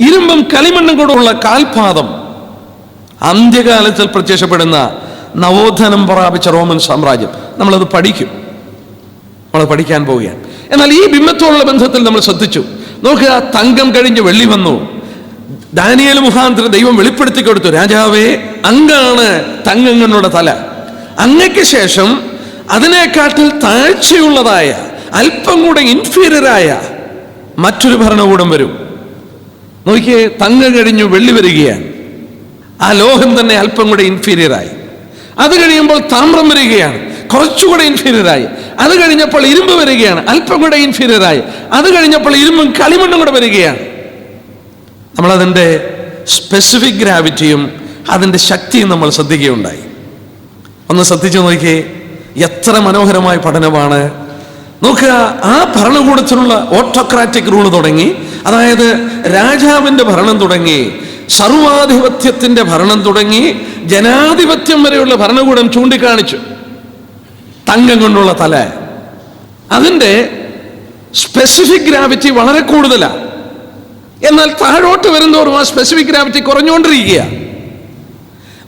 ഇരുമ്പും കളിമണ്ണും കൊണ്ടുള്ള കാൽപാദം അന്ത്യകാലത്തിൽ പ്രത്യക്ഷപ്പെടുന്ന നവോത്ഥാനം പ്രാപിച്ച റോമൻ സാമ്രാജ്യം. നമ്മളത് പഠിക്കും, നമ്മൾ പഠിക്കാൻ പോവുകയാണ്. എന്നാൽ ഈ ബിംബത്തോടുള്ള ബന്ധത്തിൽ നമ്മൾ ശ്രദ്ധിച്ചു. നോക്കുക, തങ്കം കഴിഞ്ഞ് വെള്ളി വന്നു. ദാനിയേൽ മുഖാന്തരം ദൈവം വെളിപ്പെടുത്തി കൊടുത്തു, രാജാവേ, അങ്ങാണ് തങ്കം കൊണ്ടുള്ള തല. അങ്ങയ്ക്ക് ശേഷം അതിനെക്കാട്ടിൽ താഴ്ചയുള്ളതായ അല്പം കൂടെ ഇൻഫീരിയറായ മറ്റൊരു ഭരണകൂടം വരും. നോക്കിയേ, തങ്കം കഴിഞ്ഞു വെള്ളി വരികയാണ്. ആ ലോഹം തന്നെ അല്പം കൂടെ ഇൻഫീരിയറായി. അത് കഴിയുമ്പോൾ താമ്രം വരികയാണ്, കുറച്ചുകൂടെ ഇൻഫീരിയറായി. അത് കഴിഞ്ഞപ്പോൾ ഇരുമ്പ് വരികയാണ്, അല്പം കൂടെ ഇൻഫീരിയറായി. അത് കഴിഞ്ഞപ്പോൾ ഇരുമ്പും കളിമണ്ണും കൂടെ വരികയാണ്. നമ്മളതിൻ്റെ സ്പെസിഫിക് ഗ്രാവിറ്റിയും അതിൻ്റെ ശക്തിയും നമ്മൾ ശ്രദ്ധിക്കുകയുണ്ടായി. ഒന്ന് ശ്രദ്ധിച്ചു നോക്കിയേ, എത്ര മനോഹരമായ പഠനമാണ്. നോക്കുക, ആ ഭരണകൂടത്തിനുള്ള ഓട്ടോക്രാറ്റിക് റൂൾ തുടങ്ങി. അതായത് രാജാവിൻ്റെ ഭരണം തുടങ്ങി, സർവാധിപത്യത്തിൻ്റെ ഭരണം തുടങ്ങി, ജനാധിപത്യം വരെയുള്ള ഭരണകൂടം ചൂണ്ടിക്കാണിച്ചു. തങ്കം കൊണ്ടുള്ള തല, അതിൻ്റെ സ്പെസിഫിക് ഗ്രാവിറ്റി വളരെ കൂടുതലാണ്. എന്നാൽ താഴോട്ട് വരുന്നതോറും ആ സ്പെസിഫിക് ഗ്രാവിറ്റി കുറഞ്ഞുകൊണ്ടിരിക്കുക.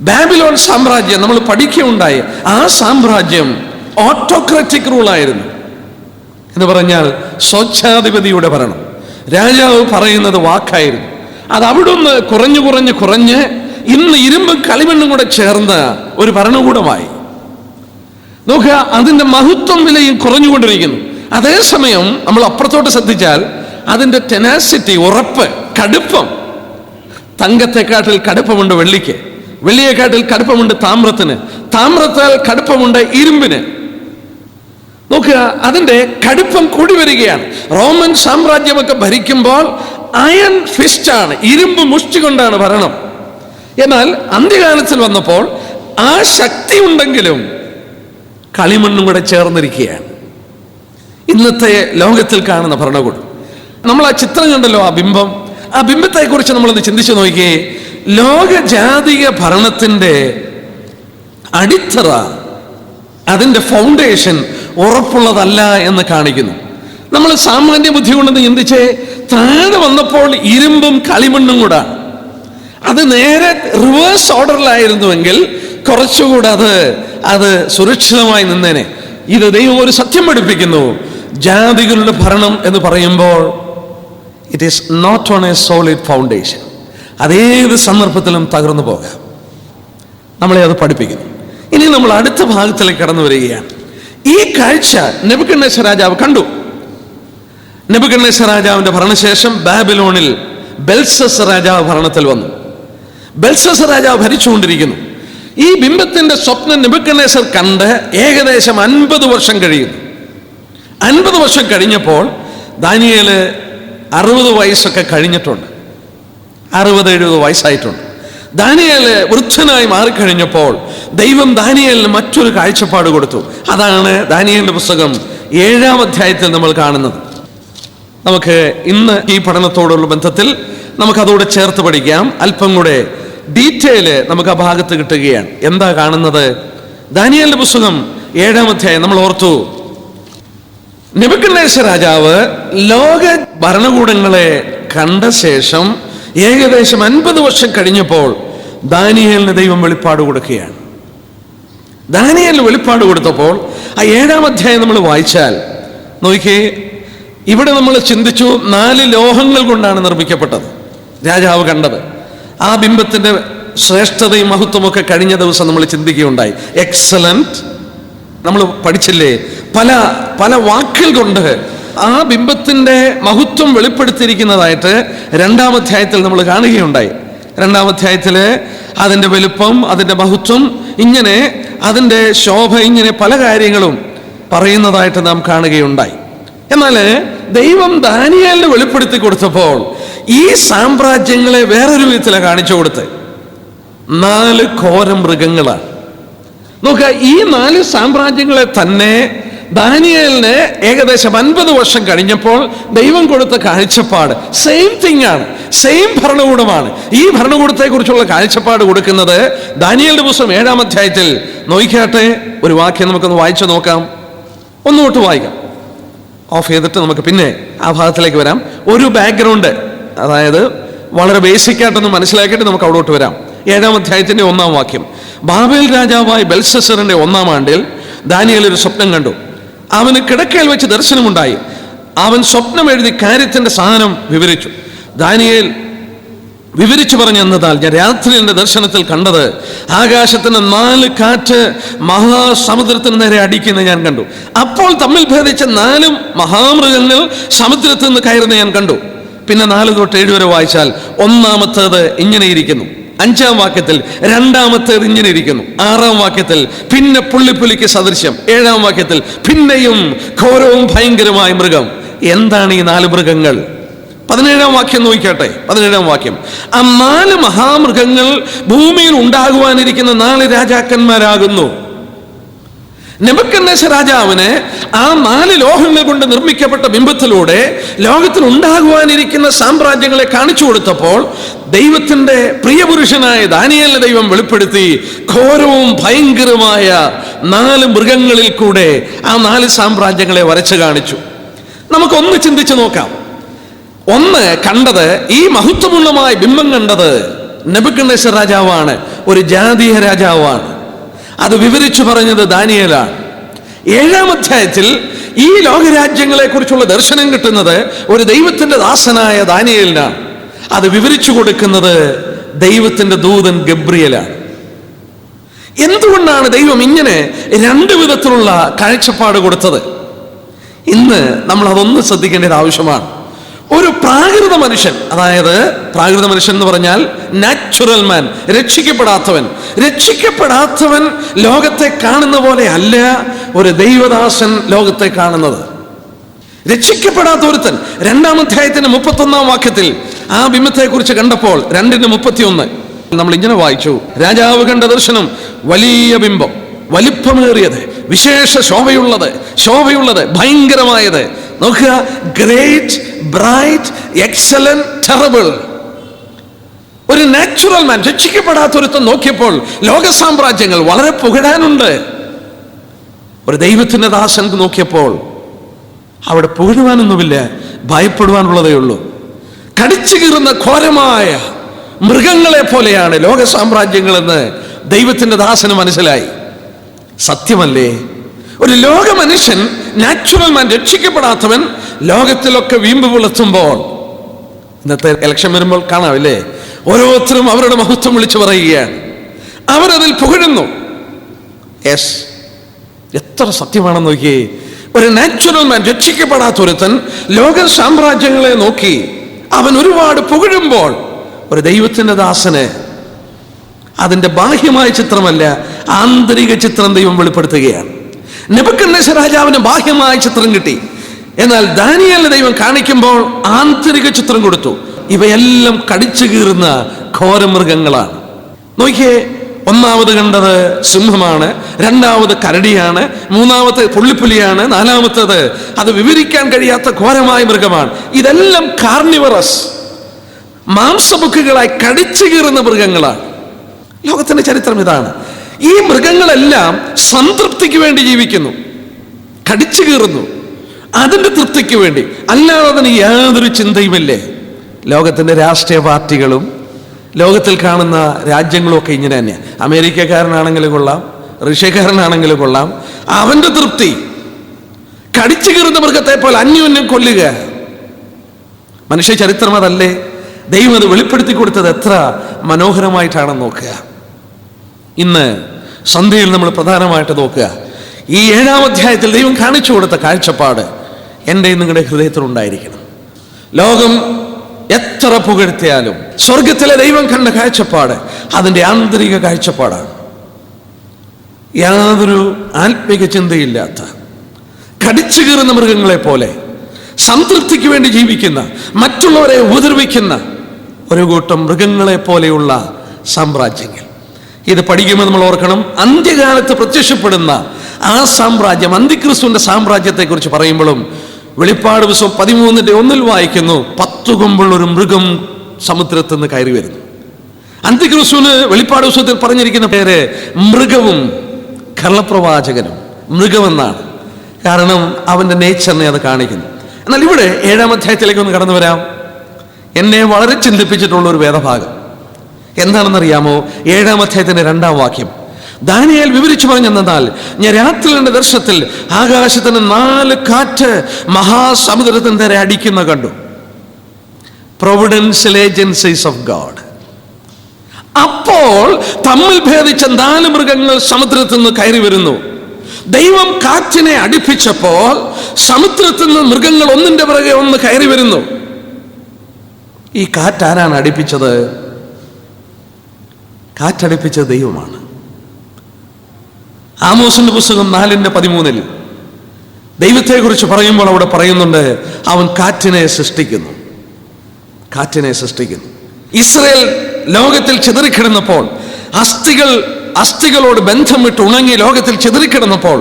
ബാബിലോൺ സാമ്രാജ്യം നമ്മൾ പഠിക്കുകയുണ്ടായി. ആ സാമ്രാജ്യം ഓട്ടോക്രാറ്റിക് റൂളായിരുന്നു. എന്ന് പറഞ്ഞാൽ സ്വച്ഛാധിപതിയുടെ ഭരണം. രാജാവ് പറയുന്നത് വാക്കായിരുന്നു. അത് അവിടുന്ന് കുറഞ്ഞ് ഇന്ന് ഇരുമ്പും കളിമണ്ണും കൂടെ ചേർന്ന ഒരു ഭരണകൂടമായി. നോക്കുക, അതിൻ്റെ മഹത്വം വിലയും കുറഞ്ഞുകൊണ്ടിരിക്കുന്നു. അതേസമയം നമ്മൾ അപ്പുറത്തോട്ട് ശ്രദ്ധിച്ചാൽ അതിൻ്റെ ടെനാസിറ്റി, ഉറപ്പ്, കടുപ്പം, തങ്കത്തെക്കാട്ടിൽ കടുപ്പമുണ്ട് വെള്ളിക്ക്, വെള്ളിയെക്കാട്ടിൽ കടുപ്പമുണ്ട് താമ്രത്തിന്, താമ്രത്താൽ കടുപ്പമുണ്ട് ഇരുമ്പിന്. നോക്കുക, അതിൻ്റെ കടുപ്പം കൂടി വരികയാണ്. റോമൻ സാമ്രാജ്യമൊക്കെ ഭരിക്കുമ്പോൾ അയൺ ഫിസ്റ്റാണ്, ഇരുമ്പ് മുഷ്ടി കൊണ്ടാണ് ഭരണം. എന്നാൽ അന്ത്യകാലത്തിൽ വന്നപ്പോൾ ആ ശക്തി ഉണ്ടെങ്കിലും കളിമണ്ണും കൂടെ ചേർന്നിരിക്കുകയാണ്. ഇന്നത്തെ ലോകത്തിൽ കാണുന്ന ഭരണകൂടം. നമ്മൾ ആ ചിത്രം കണ്ടല്ലോ, ആ ബിംബം, ആ ബിംബത്തെക്കുറിച്ച് നമ്മളൊന്ന് ചിന്തിച്ചു നോക്കിയേ. ലോക ജാതിക ഭരണത്തിൻ്റെ അടിത്തറ അതിൻ്റെ ഫൗണ്ടേഷൻ ഉറപ്പുള്ളതല്ല എന്ന് കാണിക്കുന്നു. നമ്മൾ സാമാന്യ ബുദ്ധി കൊണ്ടെന്ന് ചിന്തിച്ച് താഴെ വന്നപ്പോൾ ഇരുമ്പും കളിമണ്ണും കൂടെ, അത് നേരെ റിവേഴ്സ് ഓർഡറിലായിരുന്നുവെങ്കിൽ കുറച്ചുകൂടെ അത് സുരക്ഷിതമായി നിന്നേനെ. ഇത് ദൈവം ഒരു സത്യം പഠിപ്പിക്കുന്നു. ജാതികളുടെ ഭരണം എന്ന് പറയുമ്പോൾ it is not on a solid foundation. അതേത് സന്ദർഭത്തിലും തകർന്നു പോകാം. നമ്മളെ അത് പഠിപ്പിക്കുന്നു. ഇനി നമ്മൾ അടുത്ത ഭാഗത്തിലേക്ക് കടന്നു വരികയാണ്. ഈ കാഴ്ച നെബൂഖദ്നേസർ രാജാവ് കണ്ടു. നെബൂഖദ്നേസർ രാജാവിന്റെ ഭരണശേഷം ബാബിലോണിൽ ബെൽഷസ്സർ രാജാവ് ഭരണത്തിൽ വന്നു. ബെൽഷസ്സർ രാജാവ് ഭരിച്ചുകൊണ്ടിരിക്കുന്നു. ഈ ബിംബത്തിന്റെ സ്വപ്നം നെബൂഖദ്നേസർ കണ്ട് ഏകദേശം 50 വർഷം കഴിയുന്നു. 50 വർഷം കഴിഞ്ഞപ്പോൾ ദാനിയേല് 60 വയസ്സൊക്കെ കഴിഞ്ഞിട്ടുണ്ട്. 60-70 വയസ്സായിട്ടുണ്ട്. ദാനിയേല് വൃദ്ധനായി മാറിക്കഴിഞ്ഞപ്പോൾ ദൈവം ദാനിയേലിന് മറ്റൊരു കാഴ്ചപ്പാട് കൊടുത്തു. അതാണ് ദാനിയേലിന്റെ പുസ്തകം 7-ാം അധ്യായത്തിൽ നമ്മൾ കാണുന്നത്. നമുക്ക് ഇന്ന് ഈ പഠനത്തോടുള്ള ബന്ധത്തിൽ നമുക്കതോടെ ചേർത്ത് പഠിക്കാം. അല്പം കൂടെ ഡീറ്റെയില് നമുക്ക് ആ ഭാഗത്ത് കിട്ടുകയാണ്. എന്താ കാണുന്നത്? ദാനിയേലിന്റെ പുസ്തകം 7-ാം അധ്യായം നമ്മൾ ഓർത്തു. നെബൂഖദ്നേസർ രാജാവ് ലോക ഭരണകൂടങ്ങളെ കണ്ട ശേഷം ഏകദേശം 50 വർഷം കഴിഞ്ഞപ്പോൾ ദാനിയേലിന് ദൈവം വെളിപ്പാട് കൊടുക്കുകയാണ്. ദാനിയേലിന് വെളിപ്പാട് കൊടുത്തപ്പോൾ ആ 7-ാം അധ്യായം നമ്മൾ വായിച്ചാൽ നോക്കിയേ, ഇവിടെ നമ്മൾ ചിന്തിച്ചു 4 ലോഹങ്ങൾ കൊണ്ടാണ് നിർമ്മിക്കപ്പെട്ടത് രാജാവ് കണ്ടത്. ആ ബിംബത്തിന്റെ ശ്രേഷ്ഠതയും മഹത്വമൊക്കെ കഴിഞ്ഞ ദിവസം നമ്മൾ ചിന്തിക്കുകയുണ്ടായി. എക്സലന്റ് നമ്മൾ പഠിച്ചില്ലേ? പല പല വാക്കുകൾ കൊണ്ട് ആ ബിംബത്തിന്റെ മഹത്വം വെളിപ്പെടുത്തിയിരിക്കുന്നതായിട്ട് 2-ാം അധ്യായത്തിൽ നമ്മൾ കാണുകയുണ്ടായി. 2-ാം അധ്യായത്തില് അതിന്റെ വലുപ്പം, അതിന്റെ മഹത്വം, ഇങ്ങനെ അതിന്റെ ശോഭ, ഇങ്ങനെ പല കാര്യങ്ങളും പറയുന്നതായിട്ട് നാം കാണുകയുണ്ടായി. എന്നാൽ ദൈവം ദാനിയേലിന് വെളിപ്പെടുത്തി കൊടുത്തപ്പോൾ ഈ സാമ്രാജ്യങ്ങളെ വേറൊരു വിധത്തിലാണ് കാണിച്ചു കൊടുത്ത്. 4 ഘോര മൃഗങ്ങളാണ്. നോക്കുക, ഈ 4 സാമ്രാജ്യങ്ങളെ തന്നെ ദാനിയേലിന് ഏകദേശം 50 വർഷം കഴിഞ്ഞപ്പോൾ ദൈവം കൊടുത്ത കാഴ്ചപ്പാട് സെയിം തിങ് ആണ്, സെയിം ഭരണകൂടമാണ്. ഈ ഭരണകൂടത്തെ കുറിച്ചുള്ള കാഴ്ചപ്പാട് കൊടുക്കുന്നത് ദാനിയേലിന്റെ പുസ്തകം 7-ാം അധ്യായത്തിൽ നോക്കിയാട്ടെ. ഒരു വാക്യം നമുക്കൊന്ന് വായിച്ചു നോക്കാം. ഒന്നുതൊട്ട് വായിക്കാം. ഓഫ് ചെയ്തിട്ട് നമുക്ക് പിന്നെ ആ ഭാഗത്തിലേക്ക് വരാം. ഒരു ബാക്ക്ഗ്രൗണ്ട്, അതായത് വളരെ ബേസിക് ആയിട്ടൊന്ന് മനസ്സിലാക്കിയിട്ട് നമുക്ക് അവിടോട്ട് വരാം. 7-ാം അധ്യായത്തിന്റെ 1-ാം വാക്യം. ബാബേൽ രാജാവായ ബെൽഷസ്സറിന്റെ 1-ാം ആണ്ടിൽ ദാനിയേൽ ഒരു സ്വപ്നം കണ്ടു. അവന് കിടക്കയിൽ വെച്ച് ദർശനമുണ്ടായി. അവൻ സ്വപ്നം എഴുതി കാര്യത്തിന്റെ സാധനം വിവരിച്ചു. ദാനിയേൽ വിവരിച്ചു പറഞ്ഞെന്നതാൽ ഞാൻ രാത്രി എന്റെ ദർശനത്തിൽ കണ്ടത് ആകാശത്തിന് 4 കാറ്റ് മഹാസമുദ്രത്തിന് നേരെ അടിക്കുന്ന ഞാൻ കണ്ടു. അപ്പോൾ തമ്മിൽ ഭേദിച്ച 4 മഹാമൃഗങ്ങൾ സമുദ്രത്തിൽ നിന്ന് കയറുന്ന ഞാൻ കണ്ടു. പിന്നെ 4 തൊട്ട് 7 വരെ വായിച്ചാൽ ഒന്നാമത്തേത് ഇങ്ങനെ ഇരിക്കുന്നു. 5-ാം വാക്യത്തിൽ രണ്ടാമത്തേത് ഇങ്ങനെ ഇരിക്കുന്നു. 6-ാം വാക്യത്തിൽ പിന്നെ പുള്ളിപ്പുലിക്ക് സദൃശ്യം. 7-ാം വാക്യത്തിൽ പിന്നെയും ഘോരവും ഭയങ്കരമായ മൃഗം. എന്താണ് ഈ 4 മൃഗങ്ങൾ? 17-ാം വാക്യം നോക്കിയാട്ടെ. 17-ാം വാക്യം. ആ 4 മഹാമൃഗങ്ങൾ ഭൂമിയിൽ ഉണ്ടാകുവാനിരിക്കുന്ന 4 രാജാക്കന്മാരാകുന്നു. നെബൂഖദ്നേസർ രാജാവിന് ആ 4 ലോഹങ്ങൾ കൊണ്ട് നിർമ്മിക്കപ്പെട്ട ബിംബത്തിലൂടെ ലോകത്തിൽ ഉണ്ടാകുവാനിരിക്കുന്ന സാമ്രാജ്യങ്ങളെ കാണിച്ചു കൊടുത്തപ്പോൾ ദൈവത്തിന്റെ പ്രിയപുരുഷനായ ദാനിയേലിനെ ദൈവം വെളിപ്പെടുത്തി ഘോരവും ഭയങ്കരമായ 4 മൃഗങ്ങളിൽ കൂടെ ആ 4 സാമ്രാജ്യങ്ങളെ വരച്ചു കാണിച്ചു. നമുക്കൊന്ന് ചിന്തിച്ചു നോക്കാം. ഒന്ന് കണ്ടത്, ഈ മഹത്വപൂർണമായ ബിംബം കണ്ടത് നെബൂഖദ്നേസർ രാജാവാണ്, ഒരു ജാതീയ രാജാവാണ്. അത് വിവരിച്ചു പറഞ്ഞത് ദാനിയേലാണ്. 7-ാം അധ്യായത്തിൽ ഈ ലോകരാജ്യങ്ങളെ കുറിച്ചുള്ള ദർശനം കിട്ടുന്നത് ഒരു ദൈവത്തിന്റെ ദാസനായ ദാനിയേലിനാണ്. അത് വിവരിച്ചു കൊടുക്കുന്നത് ദൈവത്തിന്റെ ദൂതൻ ഗബ്രിയേലാണ്. എന്തുകൊണ്ടാണ് ദൈവം ഇങ്ങനെ 2 വിധത്തിലുള്ള കാഴ്ചപ്പാട് കൊടുത്തത്? ഇന്ന് നമ്മൾ അതൊന്ന് ശ്രദ്ധിക്കേണ്ടത് ആവശ്യമാണ്. ഒരു പ്രാകൃത മനുഷ്യൻ, അതായത് പ്രാകൃത മനുഷ്യൻ എന്ന് പറഞ്ഞാൽ നാച്ചുറൽ മാൻ, രക്ഷിക്കപ്പെടാത്തവൻ ലോകത്തെ കാണുന്ന പോലെ അല്ല ഒരു ദൈവദാസൻ ലോകത്തെ കാണുന്നത്. രക്ഷിക്കപ്പെടാത്ത ഒരുത്തൻ 2-ാം അധ്യായത്തിന്റെ 31-ാം വാക്യത്തിൽ ആ ബിംബത്തെ കുറിച്ച് കണ്ടപ്പോൾ 2:31 നമ്മൾ ഇങ്ങനെ വായിച്ചു. രാജാവ് കണ്ട ദർശനം വലിയ ബിംബം, വലിപ്പമേറിയത്, വിശേഷ ശോഭയുള്ളത്, ഭയങ്കരമായത്. നോക്കുക, ഗ്രേറ്റ്, ബ്രൈറ്റ്, എക്സലന്റ്, ടെറബിൾ. ഒരു നാച്ചുറൽ മാൻ, രക്ഷിക്കപ്പെടാത്ത ഒരുത്തൻ നോക്കിയപ്പോൾ ലോക സാമ്രാജ്യങ്ങൾ വളരെ പുകഴാനുണ്ട്. ഒരു ദൈവത്തിൻ്റെ ദാസൻ നോക്കിയപ്പോൾ അവിടെ പുകഴുവാനൊന്നുമില്ല, ഭയപ്പെടുവാനുള്ളതേ ഉള്ളൂ. കടിച്ചു കീറുന്ന ഘോരമായ മൃഗങ്ങളെ പോലെയാണ് ലോക സാമ്രാജ്യങ്ങളെന്ന് ദൈവത്തിൻ്റെ ദാസന് മനസ്സിലായി. സത്യമല്ലേ? ഒരു ലോക മനുഷ്യൻ, നാച്ചുറൽ മാൻ, രക്ഷിക്കപ്പെടാത്തവൻ ലോകത്തിലൊക്കെ വീമ്പ് പുലർത്തുമ്പോൾ, ഇന്നത്തെ ഇലക്ഷൻ വരുമ്പോൾ കാണാവില്ലേ, ഓരോരുത്തരും അവരുടെ മഹത്വം വിളിച്ചു പറയുകയാണ്, അവരതിൽ പുകഴുന്നു. യെസ്, എത്ര സത്യമാണെന്ന് നോക്കിയേ. ഒരു നാച്ചുറൽ മാൻ, രക്ഷിക്കപ്പെടാത്ത ഒരുത്തൻ ലോക സാമ്രാജ്യങ്ങളെ നോക്കി അവൻ ഒരുപാട് പുകഴുമ്പോൾ, ഒരു ദൈവത്തിൻ്റെ ദാസന് അതിൻ്റെ ബാഹ്യമായ ചിത്രമല്ല, ആന്തരിക ചിത്രം ദൈവം വെളിപ്പെടുത്തുകയാണ്. നെബൂഖദ്നേസർ രാജാവിന് ബാഹ്യമായ ചിത്രം കിട്ടി, എന്നാൽ ദാനിയേലിനെ ദൈവം കാണിക്കുമ്പോൾ ആന്തരിക ചിത്രം കൊടുത്തു. ഇവയെല്ലാം കടിച്ചു കീറുന്ന ഘോരമൃഗങ്ങളാണ്. നോക്കിയേ, ഒന്നാമത് കണ്ടത് സിംഹമാണ്, രണ്ടാമത് കരടിയാണ്, മൂന്നാമത്തെ പുള്ളിപ്പുലിയാണ്, നാലാമത്തത് അത് വിവരിക്കാൻ കഴിയാത്ത ഘോരമായ മൃഗമാണ്. ഇതെല്ലാം കാർണിവറസ്, മാംസബുക്കുകളായി കടിച്ചു കീറുന്ന മൃഗങ്ങളാണ്. ലോകത്തിന്റെ ചരിത്രം ഇതാണ്. ഈ മൃഗങ്ങളെല്ലാം സംതൃപ്തിക്ക് വേണ്ടി ജീവിക്കുന്നു, കടിച്ചു കീറുന്നു, അതിന്റെ തൃപ്തിക്ക് വേണ്ടി, അല്ലാതെ അതിന് യാതൊരു ചിന്തയുമില്ലേ. ലോകത്തിന്റെ രാഷ്ട്രീയ പാർട്ടികളും ലോകത്തിൽ കാണുന്ന രാജ്യങ്ങളും ഒക്കെ ഇങ്ങനെ തന്നെയാണ്. അമേരിക്കക്കാരനാണെങ്കിലും കൊള്ളാം, റഷ്യക്കാരനാണെങ്കിലും കൊള്ളാം, അവന്റെ തൃപ്തി കടിച്ചു കീറുന്ന മൃഗത്തെ പോലെ അന്യോന്യം കൊല്ലുക. മനുഷ്യ ചരിത്രം അതല്ലേ? ദൈവം അത് വെളിപ്പെടുത്തി കൊടുത്തത് എത്ര മനോഹരമായിട്ടാണെന്ന് നോക്കുക. ഇന്ന് സന്ധ്യയിൽ നമ്മൾ പ്രധാനമായിട്ട് നോക്കുക, ഈ 7-ാം അധ്യായത്തിൽ ദൈവം കാണിച്ചു കൊടുത്ത കാഴ്ചപ്പാട് എൻ്റെയും നിങ്ങളുടെ ഹൃദയത്തിലുണ്ടായിരിക്കണം. ലോകം എത്ര പുകഴ്ത്തിയാലും സ്വർഗത്തിലെ ദൈവം കണ്ട കാഴ്ചപ്പാട് അതിൻ്റെ ആന്തരിക കാഴ്ചപ്പാടാണ്. യാതൊരു ആത്മീക ചിന്തയില്ലാത്ത കടിച്ചു കീറുന്ന മൃഗങ്ങളെ പോലെ സംതൃപ്തിക്ക് വേണ്ടി ജീവിക്കുന്ന, മറ്റുള്ളവരെ ഉപദ്രവിക്കുന്ന ഒരു കൂട്ടം മൃഗങ്ങളെ പോലെയുള്ള സാമ്രാജ്യങ്ങൾ. ഇത് പഠിക്കുമ്പോൾ നമ്മൾ ഓർക്കണം, അന്ത്യകാലത്ത് പ്രത്യക്ഷപ്പെടുന്ന ആ സാമ്രാജ്യം, അന്തിക്രിസ്തുവിന്റെ സാമ്രാജ്യത്തെ കുറിച്ച് പറയുമ്പോഴും വെളിപ്പാട് പുസ്തകം 13:1 വായിക്കുന്നു, 10 കൊമ്പുള്ള ഒരു മൃഗം സമുദ്രത്തിൽ നിന്ന് കയറി വരുന്നു. അന്തിക്രിസ്തുവിന് വെളിപ്പാട് പുസ്തകത്തിൽ പറഞ്ഞിരിക്കുന്ന പേര് മൃഗവും കള്ളപ്രവാചകനും. മൃഗമെന്നാണ്, കാരണം അവന്റെ നേച്ചറിനെ അത് കാണിക്കുന്നു. എന്നാൽ ഇവിടെ 7-ാം അധ്യായത്തിലേക്ക് ഒന്ന് കടന്നു വരാം. എന്നെ വളരെ ചിന്തിപ്പിച്ചിട്ടുള്ള ഒരു വേദഭാഗം എന്താണെന്നറിയാമോ? 7-ാം അധ്യായത്തിന്റെ 2-ാം വാക്യം. ദാനിയേൽ വിവരിച്ചു പറഞ്ഞെന്നാൽ, ഞാൻ രാത്രി കണ്ട ദർശനത്തിൽ ആകാശത്തിന് 4 കാറ്റ് മഹാസമുദ്രത്തിന് നേരെ അടിക്കുന്ന കണ്ടു. Providential agencies of God. അപ്പോൾ തമ്മിൽ ഭേദിച്ച 4 മൃഗങ്ങൾ സമുദ്രത്തിൽ നിന്ന് കയറി വരുന്നു. ദൈവം കാറ്റിനെ അടിപ്പിച്ചപ്പോൾ സമുദ്രത്തിൽ നിന്ന് മൃഗങ്ങൾ ഒന്നിന്റെ പിറകെ ഒന്ന് കയറി വരുന്നു. ഈ കാറ്റ് ആരാണ് അടിപ്പിച്ചത്? കാറ്റടിപ്പിച്ചത് ദൈവമാണ്. ആമോസിന്റെ പുസ്തകം 4:13 ദൈവത്തെ കുറിച്ച് പറയുമ്പോൾ അവിടെ പറയുന്നുണ്ട്, അവൻ കാറ്റിനെ സൃഷ്ടിക്കുന്നു. കാറ്റിനെ സൃഷ്ടിക്കുന്നു. ഇസ്രായേൽ ലോകത്തിൽ ചിതറിക്കിടന്നപ്പോൾ, അസ്ഥികളോട് ബന്ധം വിട്ട് ഉണങ്ങി ലോകത്തിൽ ചിതറിക്കിടന്നപ്പോൾ,